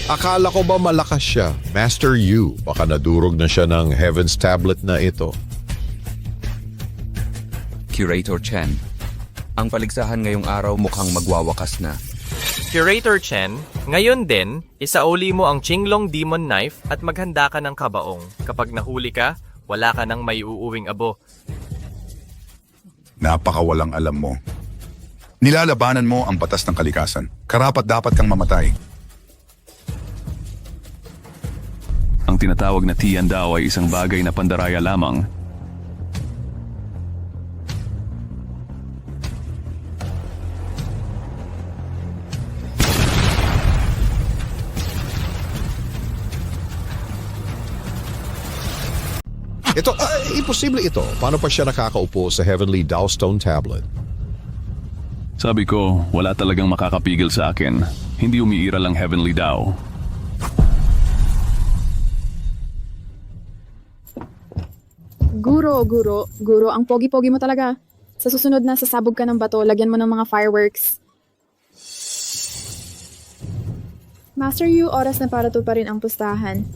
Akala ko ba malakas siya? Master Yu, baka nadurog na siya ng Heaven's Tablet na ito. Curator Chen, ang paligsahan ngayong araw mukhang magwawakas na. Curator Chen, ngayon din, isauli mo ang Qinglong Demon Knife at maghanda ka ng kabaong. Kapag nahuli ka, wala ka nang may uuwing abo. Napakawalang alam mo. Nilalabanan mo ang batas ng kalikasan. Karapat dapat kang mamatay. Ang tinatawag na Tian Dao ay isang bagay na pandaraya lamang. Ito, imposible ito. Paano pa siya nakakaupo sa Heavenly Dao Stone Tablet? Sabi ko, wala talagang makakapigil sa akin. Hindi umiiral ang Heavenly Dao. Guro, ang pogi-pogi mo talaga. Sa susunod na sasabog ka ng bato, lagyan mo ng mga fireworks. Master Yu, oras na para tuparin ang pustahan.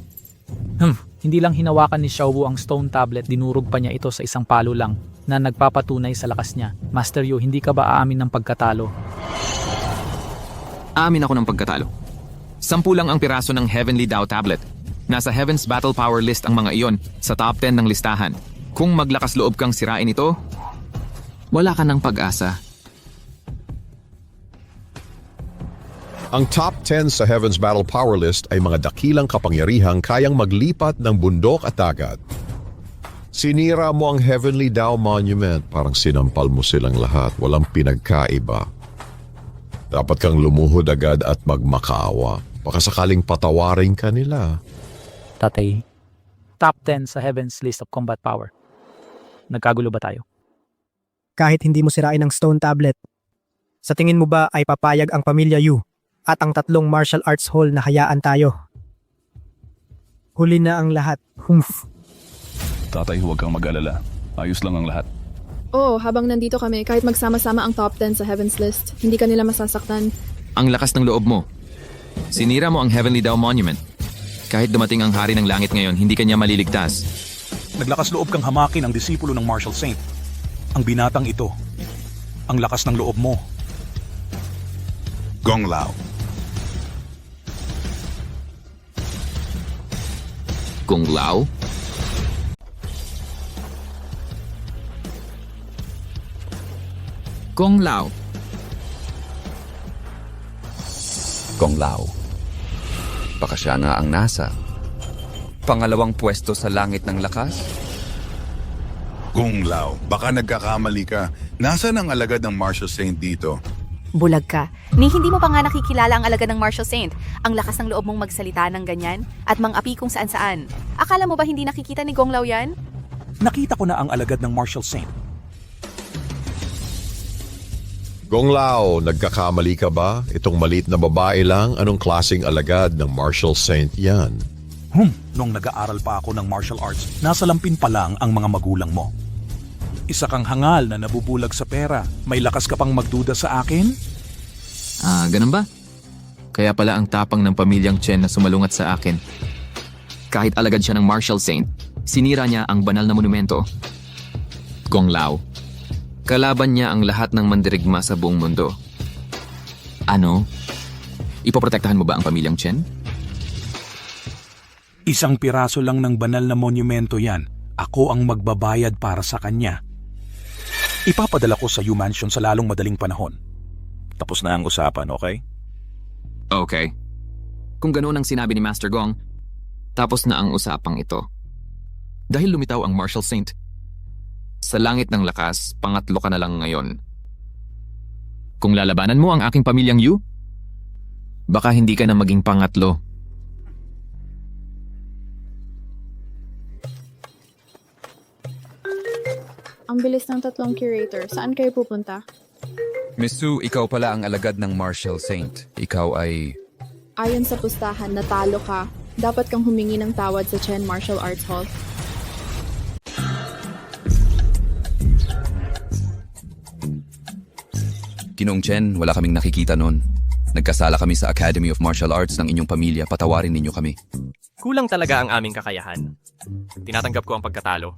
Hindi lang hinawakan ni Xiao Wu ang stone tablet, dinurog pa niya ito sa isang palo lang na nagpapatunay sa lakas niya. Master Yu, hindi ka ba aamin ng pagkatalo? Aamin ako ng pagkatalo. 10 lang ang piraso ng Heavenly Dao tablet. Nasa Heaven's Battle Power List ang mga iyon sa top 10 ng listahan. Kung maglakas loob kang sirain ito, wala ka ng pag-asa. Ang top 10 sa Heaven's Battle Power List ay mga dakilang kapangyarihang kayang maglipat ng bundok at dagat. Sinira mo ang Heavenly Dao Monument, parang sinampal mo silang lahat, walang pinagkaiba. Dapat kang lumuhod agad at magmakaawa. Baka sakaling patawarin ka nila. Tatay, top 10 sa Heaven's List of Combat Power. Nagkagulo ba tayo? Kahit hindi mo sirain ang stone tablet, sa tingin mo ba ay papayag ang pamilya Yu at ang 3 martial arts hall na hayaan tayo? Huli na ang lahat. Humph. Tatay, huwag kang mag-alala. Ayos lang ang lahat. Oh, habang nandito kami, kahit magsama-sama ang top 10 sa Heaven's List, hindi ka nila masasaktan. Ang lakas ng loob mo. Sinira mo ang Heavenly Dao Monument. Kahit dumating ang hari ng langit ngayon, hindi kanya maliligtas. Naglakas loob kang hamakin ang disipulo ng Martial Saint. Ang binatang ito. Ang lakas ng loob mo. Gong Lao. Kung Lao? Gong Lao. Gong Lao. Baka siya nga ang nasa pangalawang pwesto sa langit ng lakas? Gong Lao, baka nagkakamali ka. Nasaan ang alagad ng Marshal Saint dito? Bulag ka. Ni hindi mo pa nga nakikilala ang alagad ng Marshal Saint. Ang lakas ng loob mong magsalita ng ganyan at mang-api kung saan-saan. Akala mo ba hindi nakikita ni Gong Lao yan? Nakita ko na ang alagad ng Marshal Saint. Gong Lao, nagkakamali ka ba? Itong maliit na babae lang, anong klaseng alagad ng Marshal Saint yan? Nung nag-aaral pa ako ng martial arts, nasa lampin pa lang ang mga magulang mo. Isa kang hangal na nabubulag sa pera. May lakas ka pang magduda sa akin? Ganun ba? Kaya pala ang tapang ng pamilyang Chen na sumalungat sa akin. Kahit alagad siya ng Marshal Saint, sinira niya ang banal na monumento. Gong Lao. Kalaban niya ang lahat ng mandirigma sa buong mundo. Ano? Ipoprotektahan mo ba ang pamilyang Chen? Isang piraso lang ng banal na monumento yan. Ako ang magbabayad para sa kanya. Ipapadala ko sa U-Mansion sa lalong madaling panahon. Tapos na ang usapan, okay? Okay. Kung ganoon ang sinabi ni Master Gong, tapos na ang usapang ito. Dahil lumitaw ang Marshal Saint, sa langit ng lakas, pangatlo ka na lang ngayon. Kung lalabanan mo ang aking pamilyang Yu, baka hindi ka na maging pangatlo. Ang bilis ng tatlong curator. Saan kayo pupunta? Miss Su, ikaw pala ang alagad ng Marshal Saint. Ikaw ay... Ayon sa pustahan, natalo ka. Dapat kang humingi ng tawad sa Chen Martial Arts Hall. Ginoong Chen, wala kaming nakikita noon. Nagkasala kami sa Academy of Martial Arts ng inyong pamilya. Patawarin ninyo kami. Kulang talaga ang aming kakayahan. Tinatanggap ko ang pagkatalo.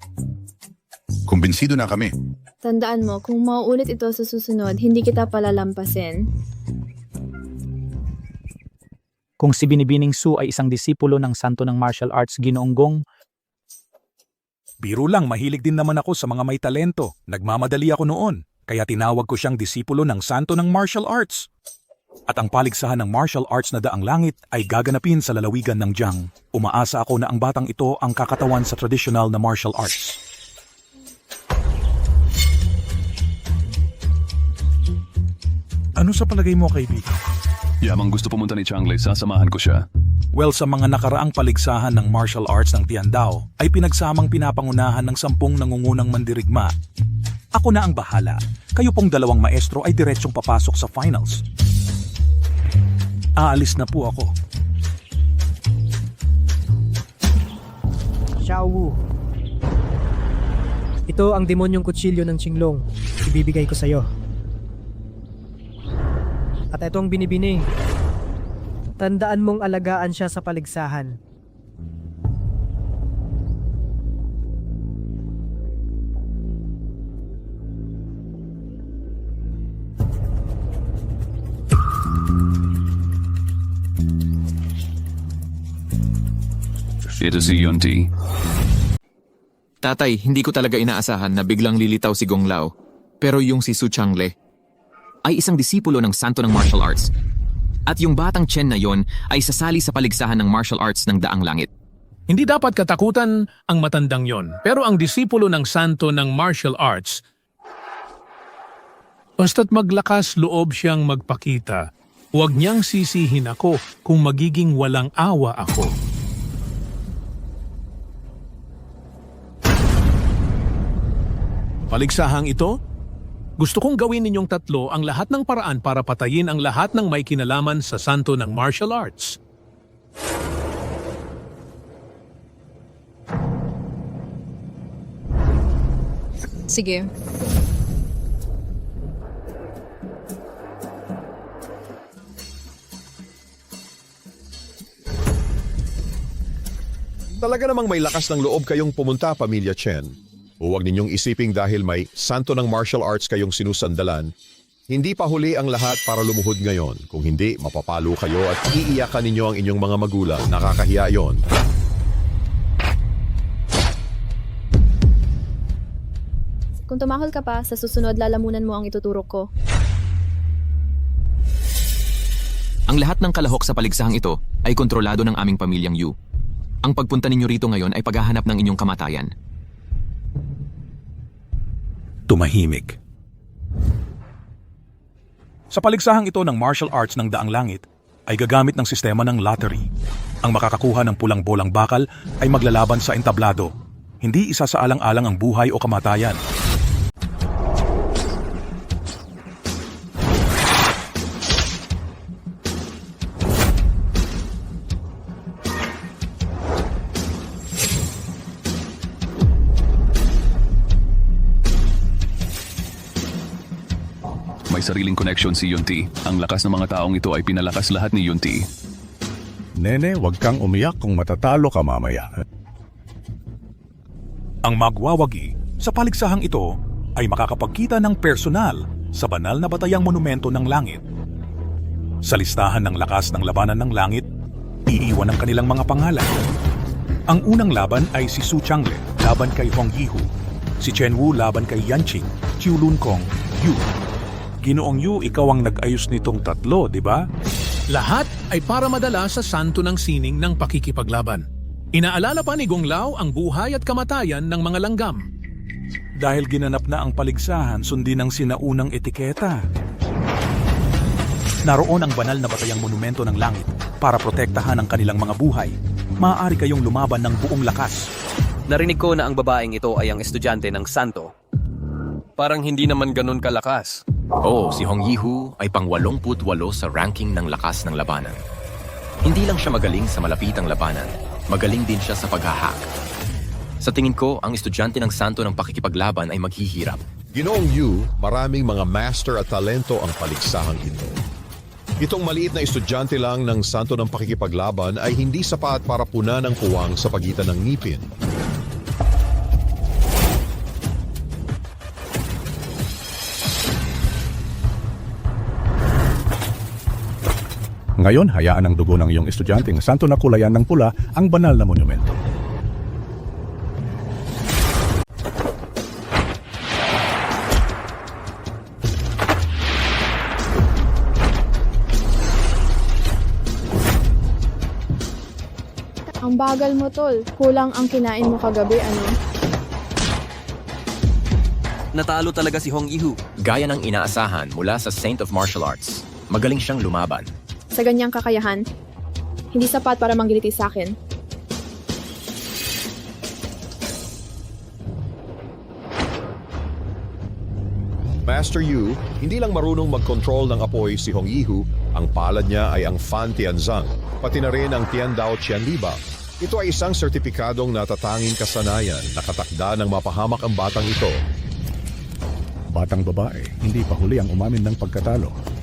Kumbinsido na kami. Tandaan mo, kung mauulit ito sa susunod, hindi kita palalampasin. Kung si Binibining Su ay isang disipulo ng santo ng martial arts, Ginoong Gong, Biro lang, mahilig din naman ako sa mga may talento. Nagmamadali ako noon, kaya tinawag ko siyang disipulo ng santo ng martial arts. At ang paligsahan ng martial arts na daang langit ay gaganapin sa lalawigan ng Jiang. Umaasa ako na ang batang ito ang kakatawan sa traditional na martial arts. Ano sa palagay mo, kaibigan? Yamang gusto pumunta ni Changlei, sasamahan ko siya. Well, sa mga nakaraang paligsahan ng martial arts ng Tiandao ay pinagsamang pinapangunahan ng 10 nangungunang mandirigma. Ako na ang bahala. Kayo pong dalawang maestro ay diretsyong papasok sa finals. Aalis na po ako. Xiao Wu. Ito ang demonyong kutsilyo ng Qinglong. Ibibigay ko sa'yo. At ito ang Binibining. Tandaan mong alagaan siya sa paligsahan. Ito si Yunti. Tatay, hindi ko talaga inaasahan na biglang lilitaw si Gong Lao. Pero yung si Su Changle ay isang disipulo ng santo ng martial arts. At yung batang Chen na yon ay sasali sa paligsahan ng martial arts ng daang langit. Hindi dapat katakutan ang matandang yon, pero ang disipulo ng santo ng martial arts, basta't maglakas loob siyang magpakita, huwag niyang sisihin ako kung magiging walang awa ako. Paligsahang ito, gusto kong gawin ninyong tatlo ang lahat ng paraan para patayin ang lahat ng may kinalaman sa santo ng martial arts. Sige. Talaga namang may lakas ng loob kayong pumunta, Pamilya Chen. Huwag ninyong isiping dahil may santo ng martial arts kayong sinusandalan, hindi pa huli ang lahat para lumuhod ngayon. Kung hindi, mapapalo kayo at iiyakan ninyo ang inyong mga magulang. Nakakahiya yon. Kung tumahol ka pa, sa susunod lalamunan mo ang ituturok ko. Ang lahat ng kalahok sa paligsahang ito ay kontrolado ng aming pamilyang Yu. Ang pagpunta ninyo rito ngayon ay paghahanap ng inyong kamatayan. Tumahimik. Sa paligsahang ito ng martial arts ng Daang Langit, ay gagamit ng sistema ng lottery. Ang makakakuha ng pulang bolang bakal ay maglalaban sa entablado. Hindi isa sa alang-alang ang buhay o kamatayan. May sariling connection si Yunti. Ang lakas ng mga taong ito ay pinalakas lahat ni Yunti. Nene, huwag kang umiyak kung matatalo ka mamaya. Ang magwawagi sa paligsahang ito ay makakapagkita ng personal sa banal na batayang monumento ng langit. Sa listahan ng lakas ng labanan ng langit, iiwan ang kanilang mga pangalan. Ang unang laban ay si Su Changle laban kay Hong Yihu, si Chen Wu laban kay Yanqing, Qiu Lunkong, Yu. Ginoong Yu, ikaw ang nag-ayos nitong tatlo, di ba? Lahat ay para madala sa santo ng sining ng pakikipaglaban. Inaalala pa ni Gong Lao ang buhay at kamatayan ng mga langgam. Dahil ginanap na ang paligsahan, sundin ang sinaunang etiketa. Naroon ang banal na batayang monumento ng langit para protektahan ang kanilang mga buhay. Maaari kayong lumaban ng buong lakas. Narinig ko na ang babaeng ito ay ang estudyante ng santo. Parang hindi naman ganun kalakas. Oo, si Hong Yihu ay pang-88 sa ranking ng lakas ng labanan. Hindi lang siya magaling sa malapitang labanan, magaling din siya sa paghahack. Sa tingin ko, ang estudyante ng santo ng pakikipaglaban ay maghihirap. Ginoong Yu, maraming mga master at talento ang paligsahang ito. Itong maliit na estudyante lang ng santo ng pakikipaglaban ay hindi sapat para punan ang puwang sa pagitan ng ngipin. Ngayon, hayaan ang dugo ng iyong estudyanteng santo na kulayan ng pula ang banal na monumento. Ang bagal mo, tol. Kulang ang kinain mo kagabi, ano? Natalo talaga si Hong Yihu. Gaya ng inaasahan mula sa Saint of Martial Arts. Magaling siyang lumaban. Sa ganyang kakayahan, hindi sapat para manggiliti sa akin. Master Yu, hindi lang marunong mag-control ng apoy si Hong Yihu, ang palad niya ay ang Fan Tianzang, pati na rin ang Tiandao Qianliba. Ito ay isang sertipikadong natatanging kasanayan na katakda ng mapahamak ang batang ito. Batang babae, hindi pa huli ang umamin ng pagkatalo.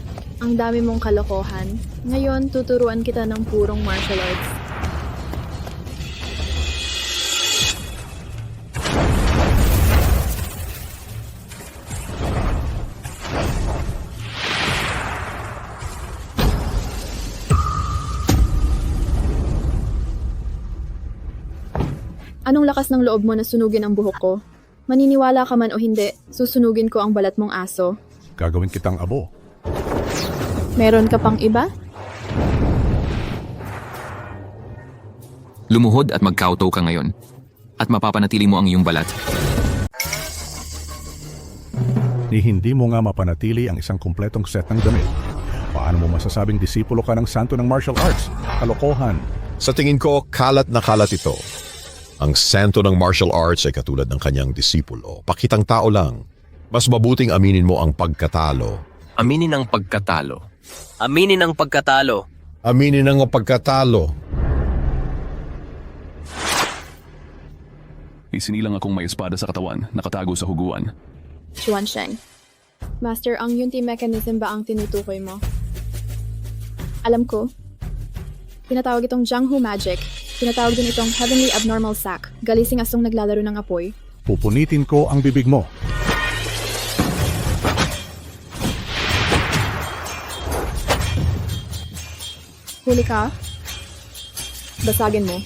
Ang dami mong kalokohan. Ngayon, tuturuan kita ng purong martial arts. Anong lakas ng loob mo na sunugin ang buhok ko? Maniniwala ka man o hindi, susunugin ko ang balat mong aso. Gagawin kitang abo. Meron ka pang iba? Lumuhod at magkauto ka ngayon. At mapapanatili mo ang iyong balat. Hindi mo nga mapanatili ang isang kumpletong set ng damit. Paano mo masasabing disipulo ka ng santo ng martial arts? Kalokohan. Sa tingin ko, kalat na kalat ito. Ang santo ng martial arts ay katulad ng kanyang disipulo. Pakitang tao lang. Mas mabuting aminin mo ang pagkatalo. Aminin ang pagkatalo. Aminin ang pagkatalo. Aminin ang pagkatalo. Isinilang akong may espada sa katawan, nakatago sa huguan. Xuansheng. Master, ang Yunti mechanism ba ang tinutukoy mo? Alam ko. Tinatawag itong Jianghu Magic. Tinatawag din itong Heavenly Abnormal Sack. Galising asong naglalaro ng apoy. Pupunitin ko ang bibig mo. Huli ka? Basagin mo.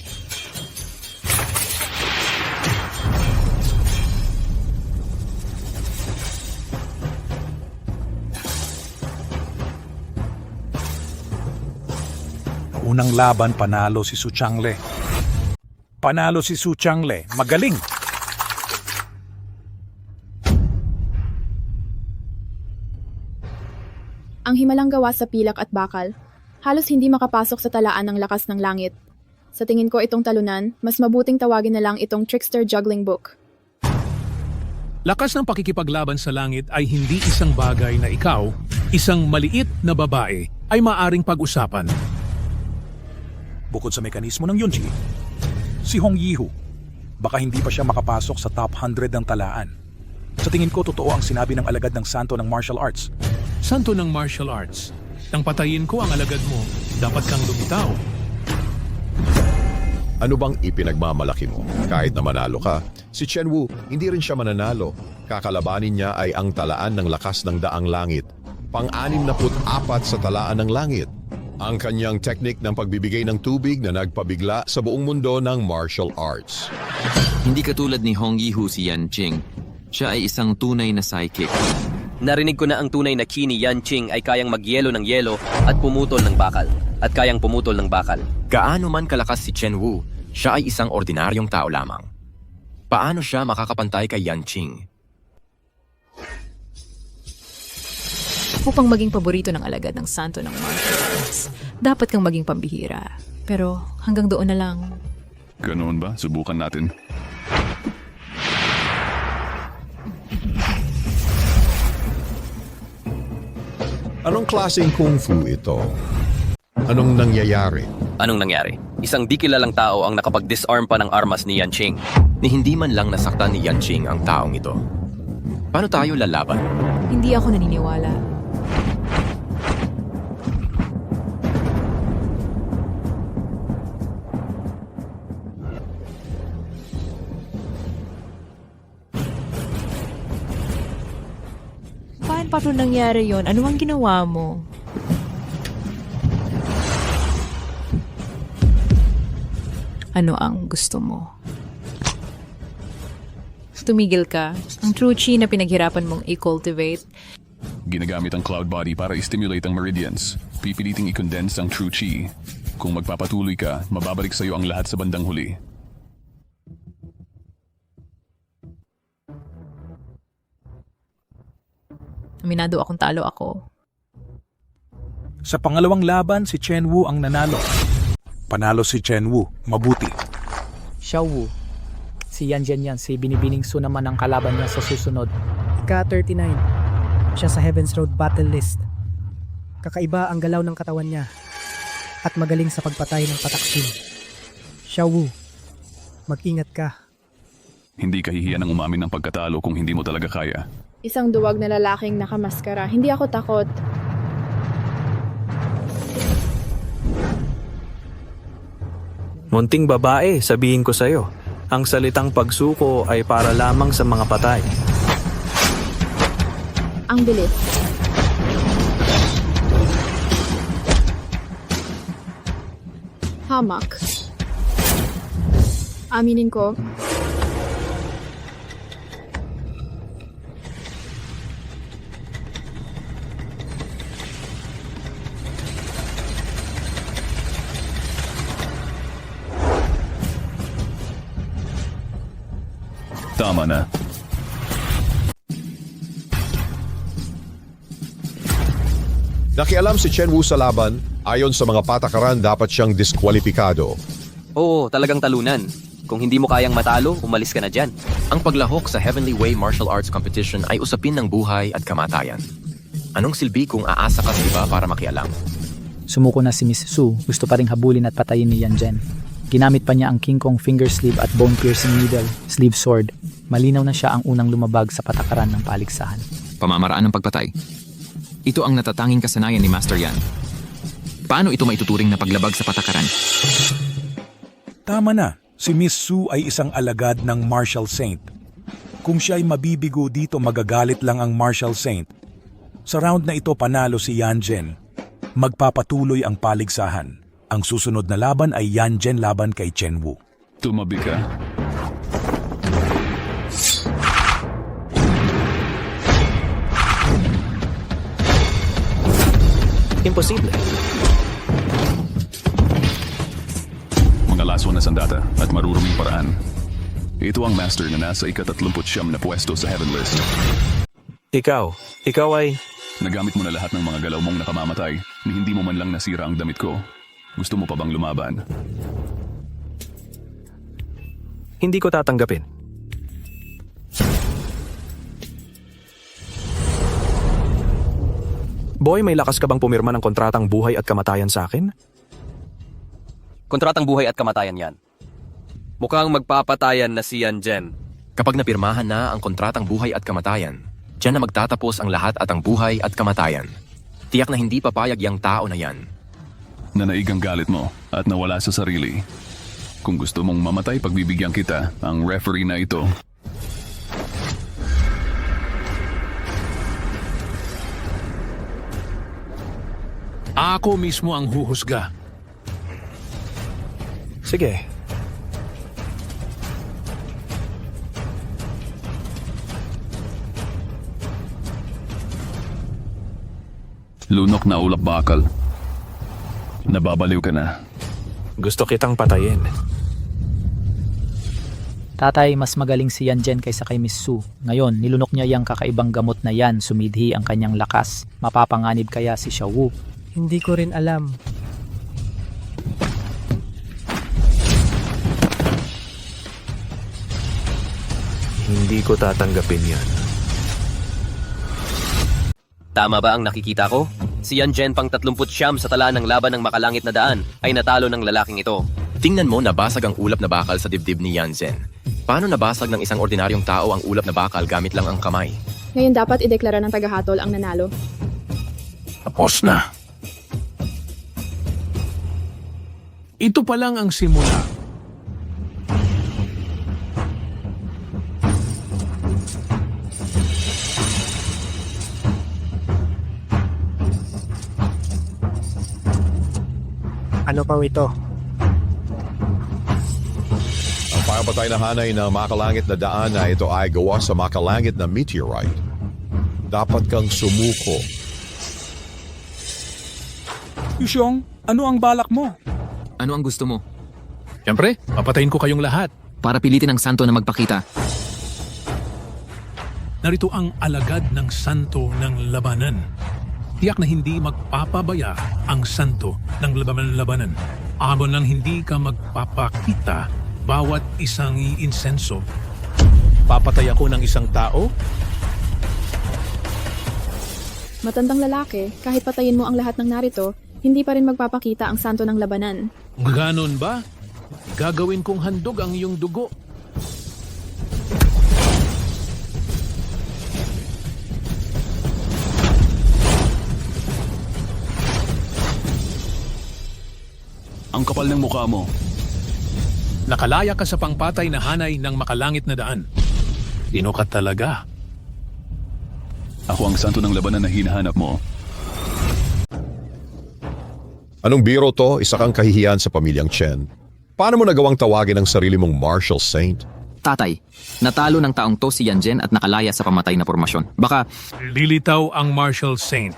Unang laban, panalo si Su Changle. Panalo si Su Changle. Magaling! Ang himalang gawa sa pilak at bakal, halos hindi makapasok sa talaan ng lakas ng langit. Sa tingin ko itong talunan, mas mabuting tawagin na lang itong Trickster Juggling Book. Lakas ng pakikipaglaban sa langit ay hindi isang bagay na ikaw, isang maliit na babae, ay maaring pag-usapan. Bukod sa mekanismo ng Yunji, si Hong Yihu, baka hindi pa siya makapasok sa top 100 ng talaan. Sa tingin ko, totoo ang sinabi ng alagad ng santo ng martial arts. Santo ng martial arts, nang patayin ko ang alagad mo, dapat kang lumitaw. Ano bang ipinagmamalaki mo? Kahit na manalo ka, si Chen Wu hindi rin siya mananalo. Kakalabanin niya ay ang talaan ng lakas ng daang langit. Pang-64 sa talaan ng langit. Ang kanyang teknik ng pagbibigay ng tubig na nagpabigla sa buong mundo ng martial arts. Hindi katulad ni Hong Yihu si Yan Qing. Siya ay isang tunay na psychic. Narinig ko na ang tunay na ki ni Yan Qing ay kayang magyelo ng yelo at pumutol ng bakal. At kayang pumutol ng bakal. Gaano man kalakas si Chen Wu, siya ay isang ordinaryong tao lamang. Paano siya makakapantay kay Yan Qing? Upang maging paborito ng alagad ng santo ng martial arts, dapat kang maging pambihira. Pero hanggang doon na lang. Ganoon ba? Subukan natin. Anong klaseng kung fu ito? Anong nangyayari? Anong nangyari? Isang di kilalang tao ang nakapag-disarm pa ng armas ni Yan Qing. Ni hindi man lang nasaktan ni Yan Qing ang taong ito. Paano tayo lalaban? Hindi ako naniniwala. Paano nangyari yon? Ano ang ginawa mo? Ano ang gusto mo? Tumigil ka. Ang true chi na pinaghirapan mong i-cultivate. Ginagamit ang cloud body para i-stimulate ang meridians. Pipiliting i-condense ang true chi. Kung magpapatuloy ka, mababalik sa iyo ang lahat sa bandang huli. Aminado akong talo ako. Sa pangalawang laban, si Chen Wu ang nanalo. Panalo si Chen Wu. Mabuti. Xiao Wu. Si Yan Jian yan, si Binibining Su naman ang kalaban niya sa susunod. Ka-39. Siya sa Heaven's Road battle list. Kakaiba ang galaw ng katawan niya. At magaling sa pagpatay ng pataksin. Xiao Wu, mag-ingat ka. Hindi kahihiyan ang umamin ng pagkatalo kung hindi mo talaga kaya. Isang duwag na lalaking nakamaskara. Hindi ako takot. Munting babae, sabihin ko sa'yo. Ang salitang pagsuko ay para lamang sa mga patay. Ang bilis. Hamak. Aminin ko, tama na. Nakialam si Chen Wu sa laban, ayon sa mga patakaran dapat siyang diskwalipikado. Oo, talagang talunan. Kung hindi mo kayang matalo, umalis ka na dyan. Ang paglahok sa Heavenly Way Martial Arts Competition ay usapin ng buhay at kamatayan. Anong silbi kung aasa ka sa iba para makialam? Sumuko na si Miss Su, gusto pa ring habulin at patayin ni Yan Jian. Ginamit pa niya ang King Kong finger sleeve at bone piercing needle, sleeve sword. Malinaw na siya ang unang lumabag sa patakaran ng paligsahan. Pamamaraan ng pagpatay. Ito ang natatanging kasanayan ni Master Yan. Paano ito maituturing na paglabag sa patakaran? Tama na. Si Miss Su ay isang alagad ng Martial Saint. Kung siya ay mabibigo dito, magagalit lang ang Martial Saint. Sa round na ito, panalo si Yan Jian. Magpapatuloy ang paligsahan. Ang susunod na laban ay Yan Jian laban kay Chen Wu. Tumabi ka. Imposible. aswan na sandata at maruruming paraan. Ito ang master na nasa ika-39 na pwesto sa Heaven List. Ikaw ay... Nagamit mo na lahat ng mga galaw mong nakamamatay ni hindi mo man lang nasira ang damit ko. Gusto mo pa bang lumaban? Hindi ko tatanggapin. Boy, may lakas ka bang pumirma ng kontratang buhay at kamatayan sa akin? Kontratang buhay at kamatayan yan. Mukhang magpapatayan na si Yan Jen. Kapag napirmahan na ang kontratang buhay at kamatayan, diyan na magtatapos ang lahat at ang buhay at kamatayan. Tiyak na hindi papayag yang tao na yan. Nanaig ang galit mo at nawala sa sarili. Kung gusto mong mamatay, pagbibigyan kita, ang referee na ito. Ako mismo ang huhusga. Sige. Lunok na ulap bakal. Nababaliw ka na. Gusto kitang patayin. Tatay, mas magaling si Yan Jen kaysa kay Miss Su. Ngayon, nilunok niya yung kakaibang gamot na yan, sumidhi ang kanyang lakas. Mapapanganib kaya si Xiao Wu? Hindi ko rin alam. Hindi ko tatanggapin yan. Tama ba ang nakikita ko? Si Yan Jen pang 39 sa talaan ng laban ng makalangit na daan ay natalo ng lalaking ito. Tingnan mo, nabasag ang ulap na bakal sa dibdib ni Yan Zen. Paano nabasag ng isang ordinaryong tao ang ulap na bakal gamit lang ang kamay? Ngayon dapat ideklara ng tagahatol ang nanalo. Tapos na. Ito pa lang ang simula. Ano pa ito? Ang pangapatay na hanay ng makalangit na daan na ito ay gawa sa makalangit na meteorite. Dapat kang sumuko. Yusyong, ano ang balak mo? Ano ang gusto mo? Siyempre, papatayin ko kayong lahat. Para pilitin ang santo na magpakita. Narito ang alagad ng santo ng labanan. Tiyak na hindi magpapabaya ang santo ng labanan. Abon nang hindi ka magpapakita bawat isang insenso. Papatay ako ng isang tao? Matandang lalaki, kahit patayin mo ang lahat ng narito, hindi pa rin magpapakita ang santo ng labanan. Ganon ba? Gagawin kong handog ang iyong dugo. Ang kapal ng mukha mo. Nakalaya ka sa pangpatay na hanay ng makalangit na daan. Sino ka talaga? Ako ang santo ng labanan na hinahanap mo. Anong biro to? Isa kang kahihiyan sa pamilyang Chen. Paano mo nagawang tawagin ang sarili mong martial saint? Tatay, natalo ng taong to si Yan Jen at nakalaya sa pamatay na pormasyon. Baka... Lilitaw ang martial saint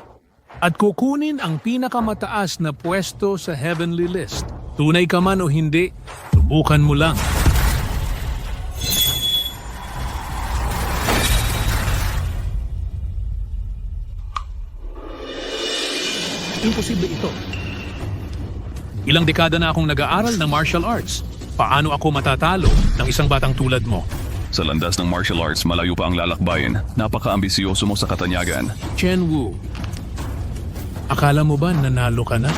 at kukunin ang pinakamataas na pwesto sa heavenly list. Tunay ka man o hindi, subukan mo lang. Imposible ito. Ilang dekada na akong nag-aaral ng martial arts. Paano ako matatalo ng isang batang tulad mo? Sa landas ng martial arts, malayo pa ang lalakbayin. Napaka-ambisyoso mo sa katanyagan. Chen Wu, akala mo ba nanalo ka na?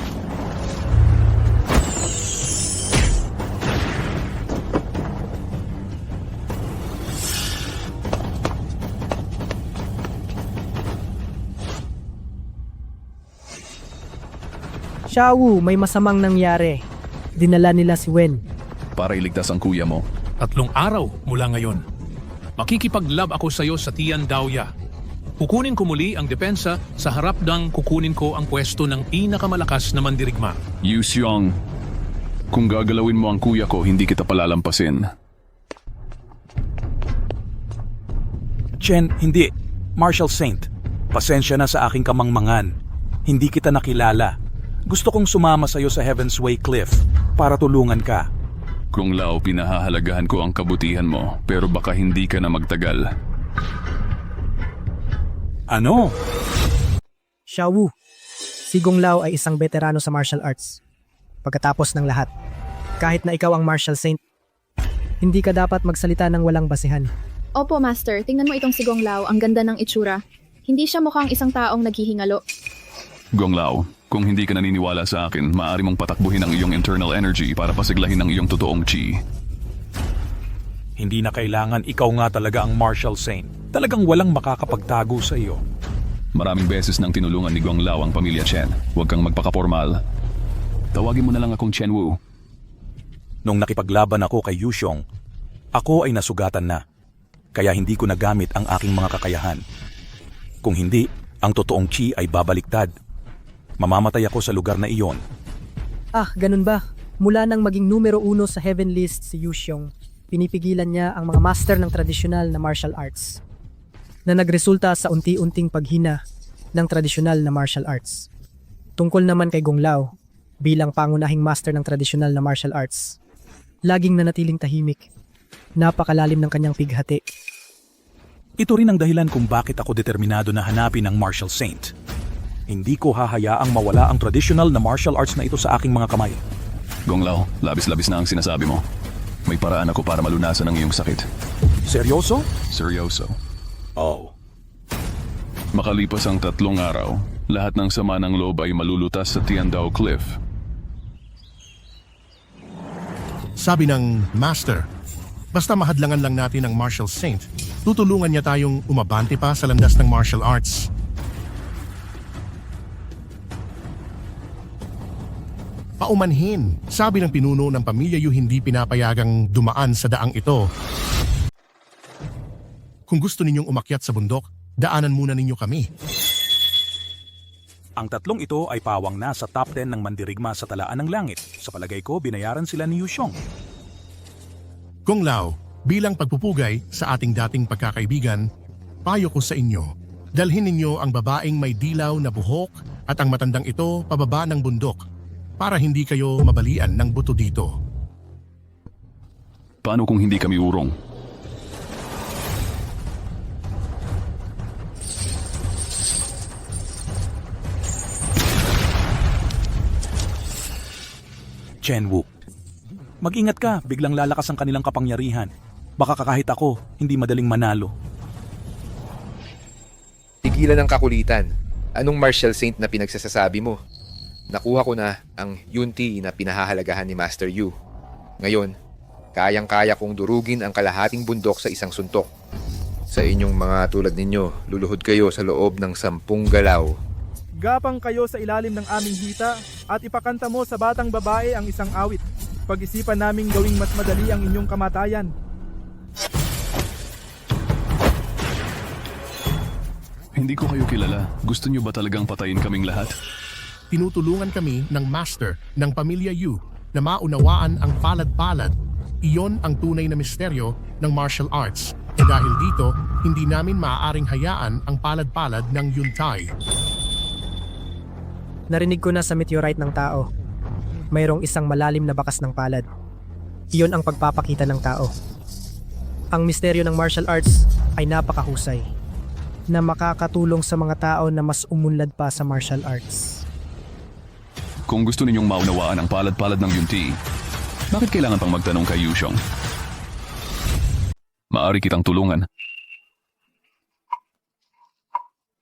Xiao, may masamang nangyari. Dinala nila si Wen. Para iligtas ang kuya mo. 3 araw mula ngayon. Makikipaglab ako sa iyo sa Tian Daoya. Kukunin ko muli ang depensa sa harap ng kukunin ko ang pwesto ng pinakamalakas na mandirigma. Yu Xiong, kung gagalawin mo ang kuya ko, hindi kita palalampasin. Chen, hindi. Martial Saint. Pasensya na sa aking kamangmangan. Hindi kita nakilala. Gusto kong sumama sa iyo sa Heaven's Way Cliff para tulungan ka. Kung Lao, pinahahalagahan ko ang kabutihan mo, pero baka hindi ka na magtagal. Ano? Xiao Wu, si Gong Lao ay isang veterano sa martial arts. Pagkatapos ng lahat, kahit na ikaw ang martial saint, hindi ka dapat magsalita ng walang basehan. Opo, Master. Tingnan mo itong si Gong Lao. Ang ganda ng itsura. Hindi siya mukhang isang taong naghihingalo. Gong Lao, kung hindi ka naniniwala sa akin, maaari mong patakbuhin ang iyong internal energy para pasiglahin ang iyong totoong chi. Hindi na kailangan ikaw nga talaga ang martial saint. Talagang walang makakapagtago sa iyo. Maraming beses nang tinulungan ni Gong Lao ang pamilya Chen. Huwag kang magpakapormal. Tawagin mo na lang akong Chen Wu. Nung nakipaglaban ako kay Yuxiong, ako ay nasugatan na. Kaya hindi ko nagamit ang aking mga kakayahan. Kung hindi, ang totoong chi ay babaliktad. Mamamatay ako sa lugar na iyon. Ah, ganun ba? Mula nang maging numero 1 sa Heaven List si Yuxiong, pinipigilan niya ang mga master ng tradisyonal na martial arts na nagresulta sa unti-unting paghina ng tradisyonal na martial arts. Tungkol naman kay Gong Lao, bilang pangunahing master ng tradisyonal na martial arts, laging nanatiling tahimik. Napakalalim ng kanyang pighati. Ito rin ang dahilan kung bakit ako determinado na hanapin ang martial saint. Hindi ko hahayaang mawala ang traditional na martial arts na ito sa aking mga kamay. Gong Lao, labis-labis na ang sinasabi mo. May paraan ako para malunasan ang iyong sakit. Seryoso? Seryoso. Oh. Makalipas ang 3 araw, lahat ng sama ng loob ay malulutas sa Tiandao Cliff. Sabi ng Master, basta mahadlangan lang natin ang martial saint, tutulungan niya tayong umabante pa sa landas ng martial arts. Paumanhin, sabi ng pinuno ng pamilya Yu hindi pinapayagang dumaan sa daang ito. Kung gusto ninyong umakyat sa bundok, daanan muna ninyo kami. Ang 3 ito ay pawang na sa top 10 ng mandirigma sa talaan ng langit. Sa palagay ko, binayaran sila ni Yuxiong. Gong Lao, bilang pagpupugay sa ating dating pagkakaibigan, payo ko sa inyo, dalhin ninyo ang babaeng may dilaw na buhok at ang matandang ito pababa ng bundok para hindi kayo mabalian ng buto dito. Paano kung hindi kami urong? Chen Wu, mag-ingat ka, biglang lalakas ang kanilang kapangyarihan. Baka kahit ako, hindi madaling manalo. Tigilan ang kakulitan. Anong martial saint na pinagsasasabi mo? Nakuha ko na ang Yunti na pinahahalagahan ni Master Yu. Ngayon, kayang-kaya kong durugin ang kalahating bundok sa isang suntok. Sa inyong mga tulad ninyo, luluhod kayo sa loob ng 10 galaw. Gapang kayo sa ilalim ng aming hita at ipakanta mo sa batang babae ang isang awit. Pag-isipan naming gawing mas madali ang inyong kamatayan. Hindi ko kayo kilala. Gusto niyo ba talagang patayin kaming lahat? Tinutulungan kami ng master ng pamilya Yu na maunawaan ang palad-palad. Iyon ang tunay na misteryo ng martial arts. E dahil dito, hindi namin maaaring hayaan ang palad-palad ng Yuntai. Narinig ko na sa meteorite ng tao. Mayroong isang malalim na bakas ng palad. Iyon ang pagpapakita ng tao. Ang misteryo ng martial arts ay napakahusay na makakatulong sa mga tao na mas umunlad pa sa martial arts. Kung gusto ninyong maunawaan ang palad-palad ng Yunti, bakit kailangan pang magtanong kay Yuxiong? Maaari kitang tulungan.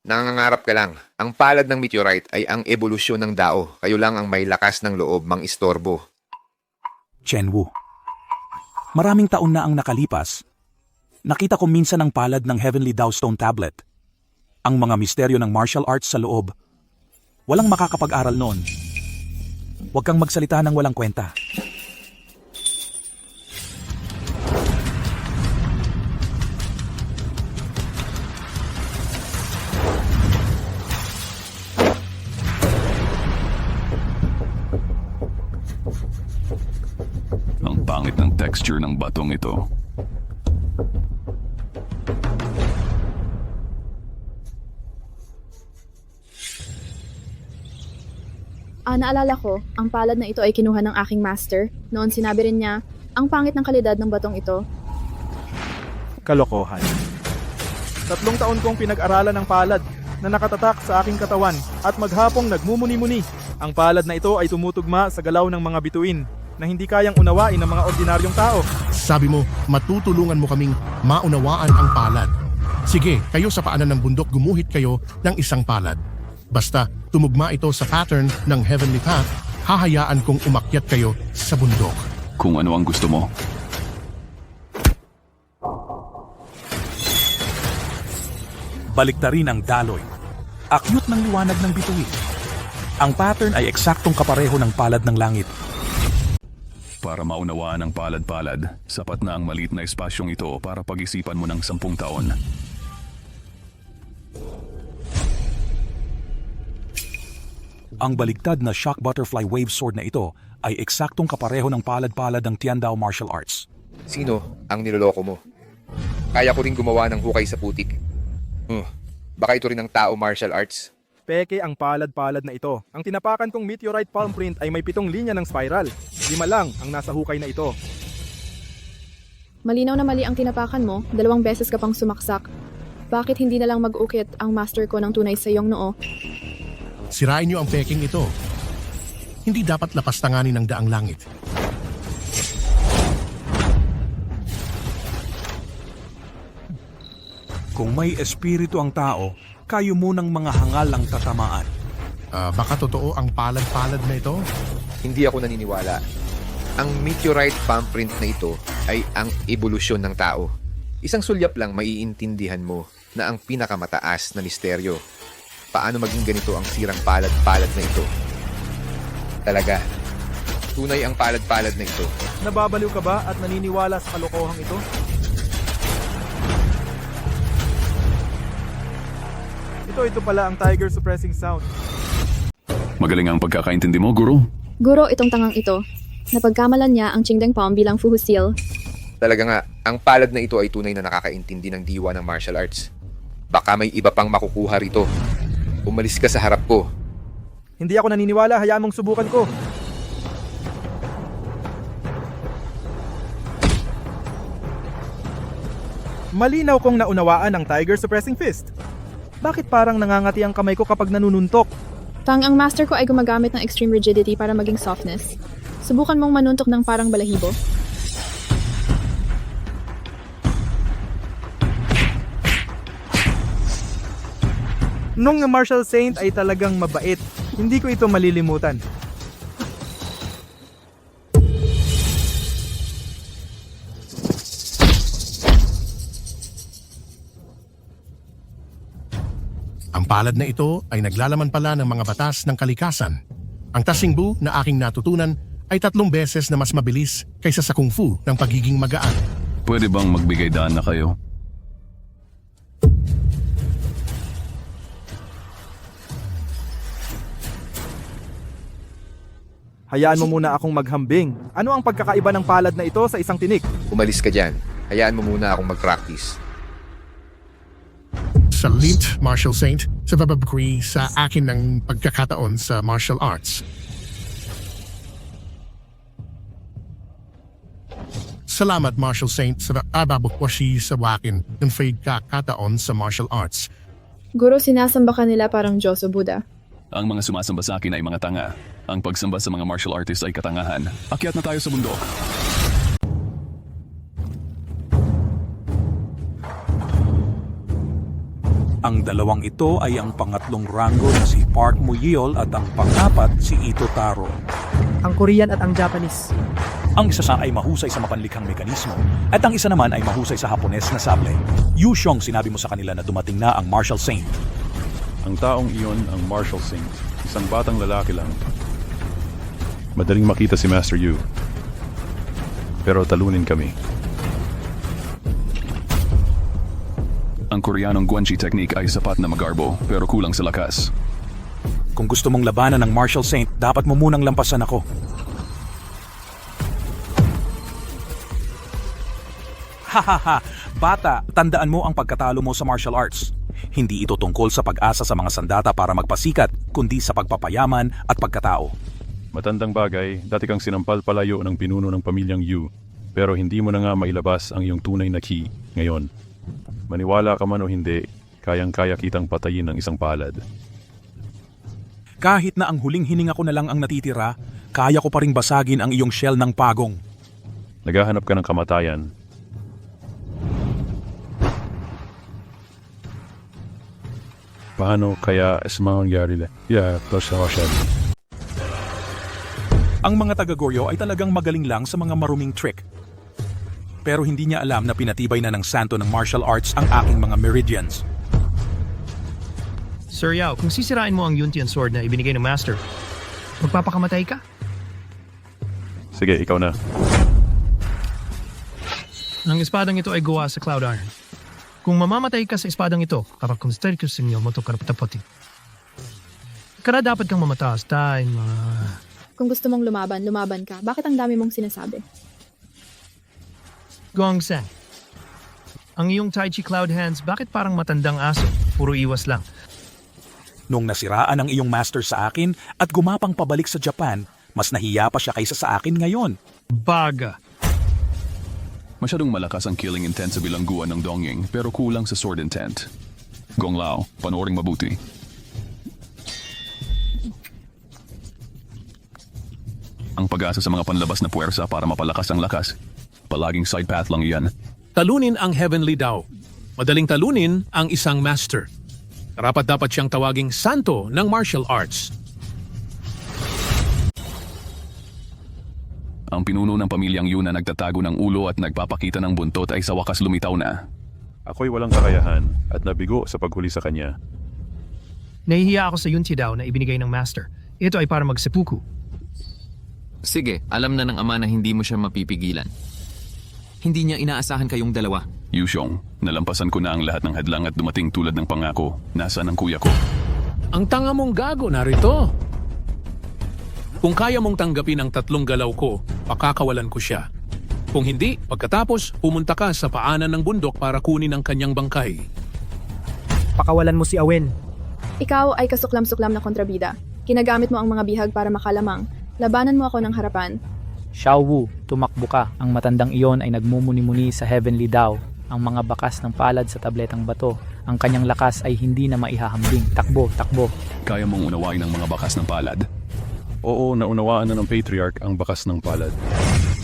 Nangangarap ka lang. Ang palad ng meteorite ay ang ebolusyon ng dao. Kayo lang ang may lakas ng loob mang-istorbo. Chen Wu, maraming taon na ang nakalipas. Nakita ko minsan ang palad ng Heavenly Dao Stone Tablet. Ang mga misteryo ng martial arts sa loob. Walang makakapag-aral noon. Huwag kang magsalita ng walang kwenta. Ang pangit ng texture ng batong ito. Naalala ko, ang palad na ito ay kinuha ng aking master. Noon sinabi rin niya, Ang pangit ng kalidad ng batong ito. Kalokohan. 3 taon kong pinag-aralan ng palad na nakatatak sa aking katawan at maghapong nagmumuni-muni. Ang palad na ito ay tumutugma sa galaw ng mga bituin na hindi kayang unawain ng mga ordinaryong tao. Sabi mo, matutulungan mo kaming maunawaan ang palad. Sige, kayo sa paanan ng bundok gumuhit kayo ng isang palad. Basta tumugma ito sa pattern ng Heavenly Path, hahayaan kong umakyat kayo sa bundok. Kung ano ang gusto mo. Baliktarin ang daloy. Akyut ng liwanag ng bituin. Ang pattern ay eksaktong kapareho ng palad ng langit. Para maunawaan ang palad-palad, sapat na ang maliit na espasyong ito para pag-isipan mo ng 10 taon. Ang baliktad na shock butterfly wave sword na ito ay eksaktong kapareho ng palad-palad ng Tiandao Martial Arts. Sino ang niloloko mo? Kaya ko rin gumawa ng hukay sa putik. Baka ito rin ang tao martial arts. Peke ang palad-palad na ito. Ang tinapakan kong meteorite palm print ay may 7 linya ng spiral. 5 lang ang nasa hukay na ito. Malinaw na mali ang tinapakan mo, 2 beses ka pang sumaksak. Bakit hindi na lang mag-ukit ang master ko ng tunay sa iyong noo? Sirain niyo ang peking ito. Hindi dapat lapastanganin ng daang langit. Kung may espiritu ang tao, kayo munang mga hangal ang tatamaan. Baka totoo ang palad-palad na ito? Hindi ako naniniwala. Ang meteorite palm print na ito ay ang ebolusyon ng tao. Isang sulyap lang maiintindihan mo na ang pinakamataas na misteryo. Paano maging ganito ang sirang palad-palad na ito? Talaga, tunay ang palad-palad na ito. Nababaliw ka ba at naniniwala sa kalokohang ito? Ito pala ang Tiger Suppressing Sound. Magaling ang pagkakaintindi mo, Guro? Guro, itong tangang ito. Napagkamalan niya ang Qingdeng Palm bilang Fuhusil. Talaga nga, ang palad na ito ay tunay na nakakaintindi ng diwa ng martial arts. Baka may iba pang makukuha rito. Umalis ka sa harap ko. Hindi ako naniniwala, hayaan mong subukan ko. Malinaw kong naunawaan ang Tiger Suppressing Fist. Bakit parang nangangati ang kamay ko kapag nanununtok? Ang master ko ay gumagamit ng extreme rigidity para maging softness. Subukan mong manuntok ng parang balahibo. Nung Martial Saint ay talagang mabait, hindi ko ito malilimutan. Ang palad na ito ay naglalaman pala ng mga batas ng kalikasan. Ang tasingbu na aking natutunan ay 3 beses na mas mabilis kaysa sa kung fu ng pagiging magaan. Pwede bang magbigay daan na kayo? Hayaan mo muna akong maghambing. Ano ang pagkakaiba ng palad na ito sa isang tinik? Umalis ka dyan. Hayaan mo muna akong mag-practice. Salute, Martial Saint, sa bababagri sa akin ng pagkakataon sa martial arts. Salamat, Martial Saint, sa bababagwasi sa wakin ng pagkakataon sa martial arts. Guro, sinasamba ka nila parang Diyos o Buddha. Ang mga sumasamba sa akin ay mga tanga. Ang pagsamba sa mga martial artists ay katangahan. Akyat na tayo sa bundok. Ang dalawang ito ay ang pangatlong rango na si Park Muyol at ang pang-apat si Ito Taro. Ang Korean at ang Japanese. Ang isa ay mahusay sa mapanlikhang mekanismo at ang isa naman ay mahusay sa Hapones na sable. Yu Xiong, sinabi mo sa kanila na dumating na ang Martial Saint. Ang taong iyon ang Martial Saint, isang batang lalaki lang. Madaling makita si Master Yu. Pero talunin kami. Ang Koreanong Guanchi technique ay sapat na magarbo pero kulang sa lakas. Kung gusto mong labanan ng Martial Saint, dapat mo munang lampasan ako. Hahaha, bata, tandaan mo ang pagkatalo mo sa martial arts. Hindi ito tungkol sa pag-asa sa mga sandata para magpasikat, kundi sa pagpapayaman at pagkatao. Matandang bagay, dati kang sinampal palayo ng pinuno ng pamilyang Yu. Pero hindi mo na nga mailabas ang iyong tunay na key ngayon. Maniwala ka man o hindi, kayang-kaya kitang patayin ng isang palad. Kahit na ang huling hininga ko na lang ang natitira, kaya ko pa ring basagin ang iyong shell ng pagong. Naghahanap ka ng kamatayan. Paano kaya mangyari? Ang mga taga-Goryo ay talagang magaling lang sa mga maruming trick. Pero hindi niya alam na pinatibay na ng santo ng martial arts ang aking mga meridians. Sir Yao, kung sisirain mo ang Yuntian sword na ibinigay ng Master, magpapakamatay ka? Sige, ikaw na. Ang espadang ito ay gawa sa Cloud Iron. Kung mamamatay ka sa espadang ito, kapag kumsterikos sa inyo mo ito karapatapotin. Kaya dapat kang mamataas dahil Kung gusto mong lumaban ka. Bakit ang dami mong sinasabi? Gongsan. Ang iyong Tai Chi Cloud Hands, bakit parang matandang aso? Puro iwas lang. Nung nasiraan ang iyong master sa akin at gumapang pabalik sa Japan, mas nahiya pa siya kaysa sa akin ngayon. Baga. Masyadong malakas ang killing intent sa bilangguan ng Dongying pero kulang sa sword intent. Gong Lao, panooring mabuti. Ang pag-asa sa mga panlabas na puwersa para mapalakas ang lakas. Palaging side path lang iyan. Talunin ang Heavenly Dao. Madaling talunin ang isang master. Dapat siyang tawaging santo ng martial arts. Ang pinuno ng pamilyang yun na nagtatago ng ulo at nagpapakita ng buntot ay sa wakas lumitaw na. Ako'y walang kakayahan at nabigo sa paghuli sa kanya. Nahihiya ako sa Yunti Dao na ibinigay ng Master. Ito ay para magsepuku. Sige, alam na ng ama na hindi mo siya mapipigilan. Hindi niya inaasahan kayong dalawa. Yushong, nalampasan ko na ang lahat ng hadlang at dumating tulad ng pangako. Nasaan ang kuya ko? Ang tanga mong gago narito. Kung kaya mong tanggapin ang 3 galaw ko, pakakawalan ko siya. Kung hindi, pagkatapos, pumunta ka sa paanan ng bundok para kunin ang kanyang bangkay. Pakawalan mo si Awen. Ikaw ay kasuklam-suklam na kontrabida. Kinagamit mo ang mga bihag para makalamang. Labanan mo ako ng harapan. Xiao Wu, tumakbo ka. Ang matandang iyon ay nagmumuni-muni sa Heavenly Dao. Ang mga bakas ng palad sa tabletang bato. Ang kanyang lakas ay hindi na maihahambing. Takbo, takbo. Kaya mong unawain ang mga bakas ng palad? Oo, naunawaan na ng Patriarch ang bakas ng palad.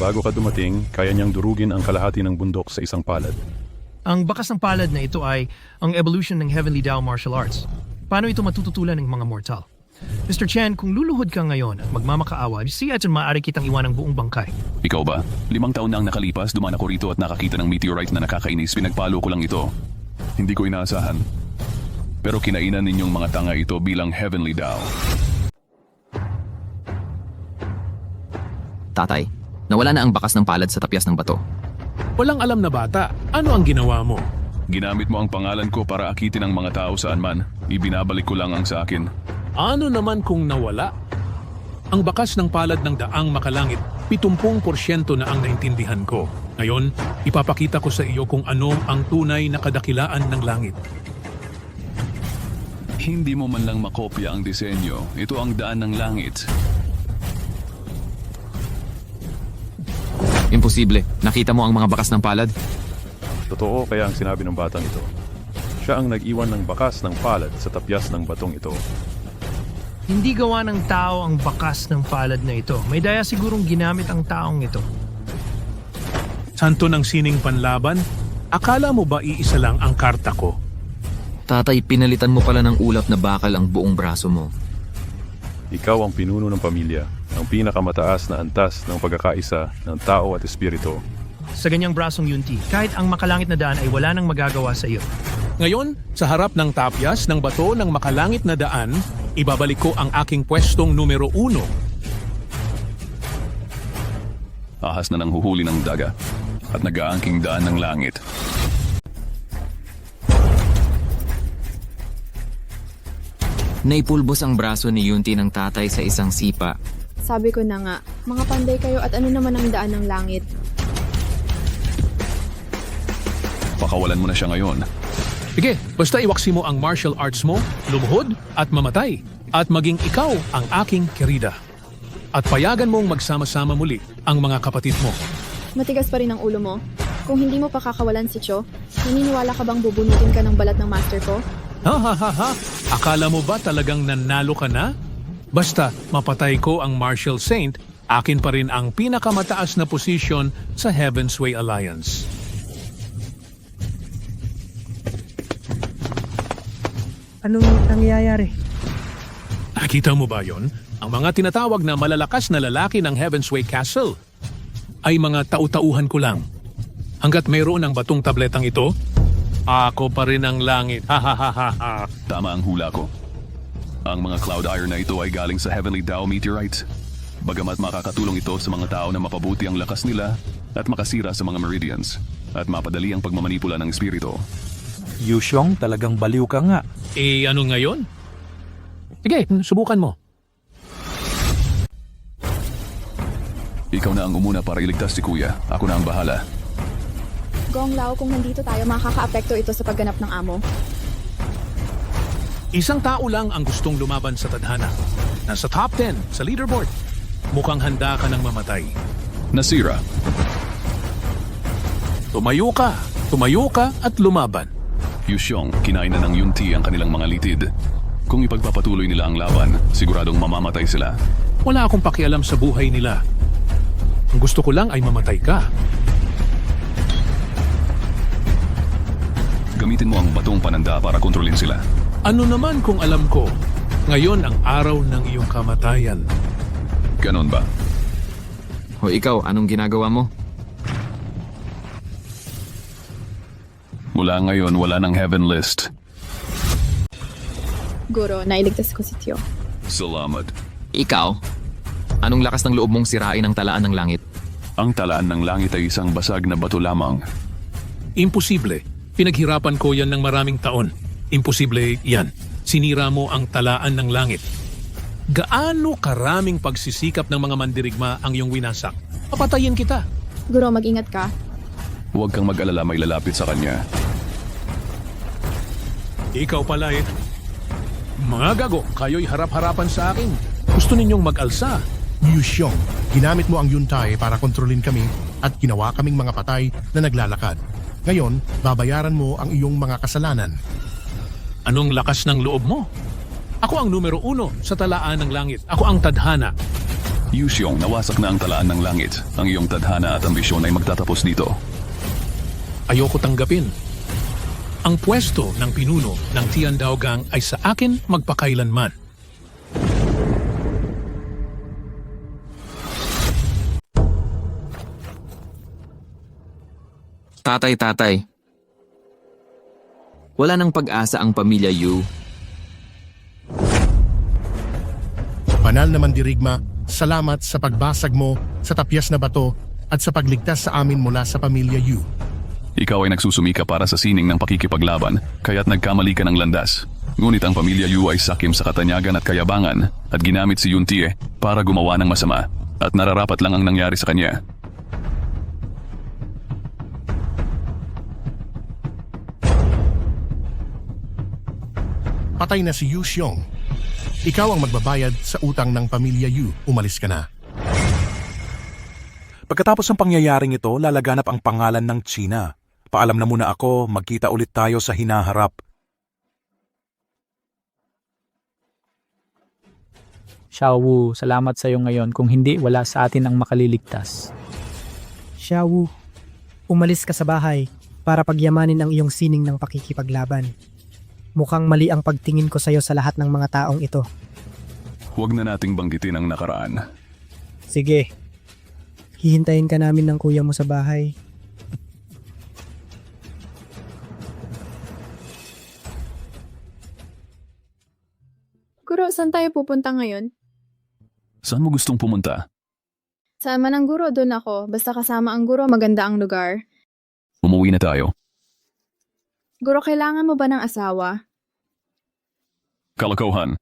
Bago ka dumating, kaya niyang durugin ang kalahati ng bundok sa isang palad. Ang bakas ng palad na ito ay ang evolution ng Heavenly Dao martial arts. Paano ito matututulan ng mga mortal? Mr. Chen, kung luluhod ka ngayon at magmamakaawa, siya at maaari kitang iwan ng buong bangkay. Ikaw ba? 5 taon na ang nakalipas, dumaan ako rito at nakakita ng meteorite na nakakainis. Pinagpalo ko lang ito. Hindi ko inaasahan. Pero kinainan ninyong mga tanga ito bilang Heavenly Dao. Tatay, nawala na ang bakas ng palad sa tapyas ng bato. Walang alam na bata, ano ang ginawa mo? Ginamit mo ang pangalan ko para akitin ang mga tao saan man. Ibinabalik ko lang ang sa akin. Ano naman kung nawala? Ang bakas ng palad ng daang makalangit, 70% na ang naintindihan ko. Ngayon, ipapakita ko sa iyo kung ano ang tunay na kadakilaan ng langit. Hindi mo man lang makopya ang disenyo. Ito ang daan ng langit. Imposible. Nakita mo ang mga bakas ng palad? Totoo kaya ang sinabi ng batang ito. Siya ang nag-iwan ng bakas ng palad sa tapyas ng batong ito. Hindi gawa ng tao ang bakas ng palad na ito. May daya sigurong ginamit ang taong ito. Santo ng sining panlaban? Akala mo ba iisa lang ang karta ko? Tatay, pinalitan mo pala ng ulap na bakal ang buong braso mo. Ikaw ang pinuno ng pamilya, ang pinakamataas na antas ng pagkakaisa ng tao at espiritu. Sa ganyang brasong yunti, kahit ang makalangit na daan ay wala nang magagawa sa iyo. Ngayon, sa harap ng tapyas ng bato ng makalangit na daan, ibabalik ko ang aking pwestong numero 1. Ahas na ng huhuli ng daga at nag-aangking daan ng langit. Naipulbos ang braso ni Yunti ng tatay sa isang sipa. Sabi ko na nga, mga panday kayo at ano naman ang daan ng langit. Pakawalan mo na siya ngayon. Sige, basta iwaksi mo ang martial arts mo, lumuhod at mamatay, at maging ikaw ang aking kerida. At payagan mong magsama-sama muli ang mga kapatid mo. Matigas pa rin ang ulo mo. Kung hindi mo pa kakawalan si Cho, naniniwala ka bang bubunutin ka ng balat ng master ko? Ha ha ha ha! Akala mo ba talagang nanalo ka na? Basta mapatay ko ang Martial Saint, akin pa rin ang pinakamataas na posisyon sa Heaven's Way Alliance. Anong nangyayari? Nakita mo ba yon? Ang mga tinatawag na malalakas na lalaki ng Heaven's Way Castle ay mga tau-tauhan ko lang. Hanggat mayroon ang batong tabletang ito, ako pa rin ang langit. Ha ha ha ha ha. Tama ang hula ko. Ang mga Cloud Iron na ito ay galing sa Heavenly Dao Meteorite. Bagamat makakatulong ito sa mga tao na mapabuti ang lakas nila at makasira sa mga meridians at mapadali ang pagmamanipula ng espiritu. Yushong, talagang baliw ka nga. Eh ano ngayon? Sige, subukan mo. Ikaw na ang umuna para iligtas si Kuya. Ako na ang bahala. Gong Lao, kung nandito tayo, makaka-apekto ito sa pagganap ng amo. Isang tao lang ang gustong lumaban sa tadhana. Nasa top 10 sa leaderboard. Mukhang handa ka ng mamatay. Nasira. Tumayo ka at lumaban. Yusyong, kinain na ng Yunti ang kanilang mga litid. Kung ipagpapatuloy nila ang laban, siguradong mamamatay sila. Wala akong pakialam sa buhay nila. Ang gusto ko lang ay mamatay ka. Gamitin mo ang batong pananda para kontrolin sila. Ano naman kung alam ko, ngayon ang araw ng iyong kamatayan. Ganon ba? O ikaw, anong ginagawa mo? Mula ngayon, wala ng heaven list. Guro, nailigtas ko si Tio. Salamat. Ikaw? Anong lakas ng loob mong sirain ang talaan ng langit? Ang talaan ng langit ay isang basag na bato lamang. Imposible. Pinaghirapan ko yan ng maraming taon. Imposible yan. Sinira mo ang talaan ng langit. Gaano karaming pagsisikap ng mga mandirigma ang iyong winasak? Papatayin kita. Guro, mag-ingat ka. Huwag kang mag-alala, may lalapit sa kanya. Ikaw pala eh. Mga gago, kayo'y harap-harapan sa akin. Gusto ninyong mag-alsa. Yushong, ginamit mo ang Yuntai para kontrolin kami at ginawa kaming mga patay na naglalakad. Ngayon, babayaran mo ang iyong mga kasalanan. Anong lakas ng loob mo? Ako ang numero 1 sa talaan ng langit. Ako ang tadhana. Yusyong, nawasak na ang talaan ng langit. Ang iyong tadhana at ambisyon ay magtatapos dito. Ayoko tanggapin. Ang pwesto ng pinuno ng Tiandao Gang ay sa akin magpakailanman. Tatay. Wala nang pag-asa ang pamilya Yu. Banal na mandirigma, salamat sa pagbasag mo sa tapyas na bato at sa pagligtas sa amin mula sa pamilya Yu. Ikaw ay nagsusumika para sa sining ng pakikipaglaban, kaya't nagkamali ka ng landas. Ngunit ang pamilya Yu ay sakim sa katanyagan at kayabangan at ginamit si Yuntie para gumawa ng masama at nararapat lang ang nangyari sa kanya. Patay na si Yushong. Ikaw ang magbabayad sa utang ng pamilya Yu. Umalis ka na. Pagkatapos ng pangyayaring ito, lalaganap ang pangalan ng China. Paalam na muna ako, magkita ulit tayo sa hinaharap. Xiao Wu, salamat sa iyo ngayon. Kung hindi, wala sa atin ang makaliligtas. Xiao Wu, umalis ka sa bahay para pagyamanin ang iyong sining ng pakikipaglaban. Mukhang mali ang pagtingin ko sa iyo sa lahat ng mga taong ito. Huwag na nating banggitin ang nakaraan. Sige, hihintayin ka namin ng kuya mo sa bahay. Guro, saan tayo pupunta ngayon? Saan mo gustong pumunta? Saan man ang guro, doon ako. Basta kasama ang guro, maganda ang lugar. Umuwi na tayo. Guro, kailangan mo ba ng asawa? Kalokohan.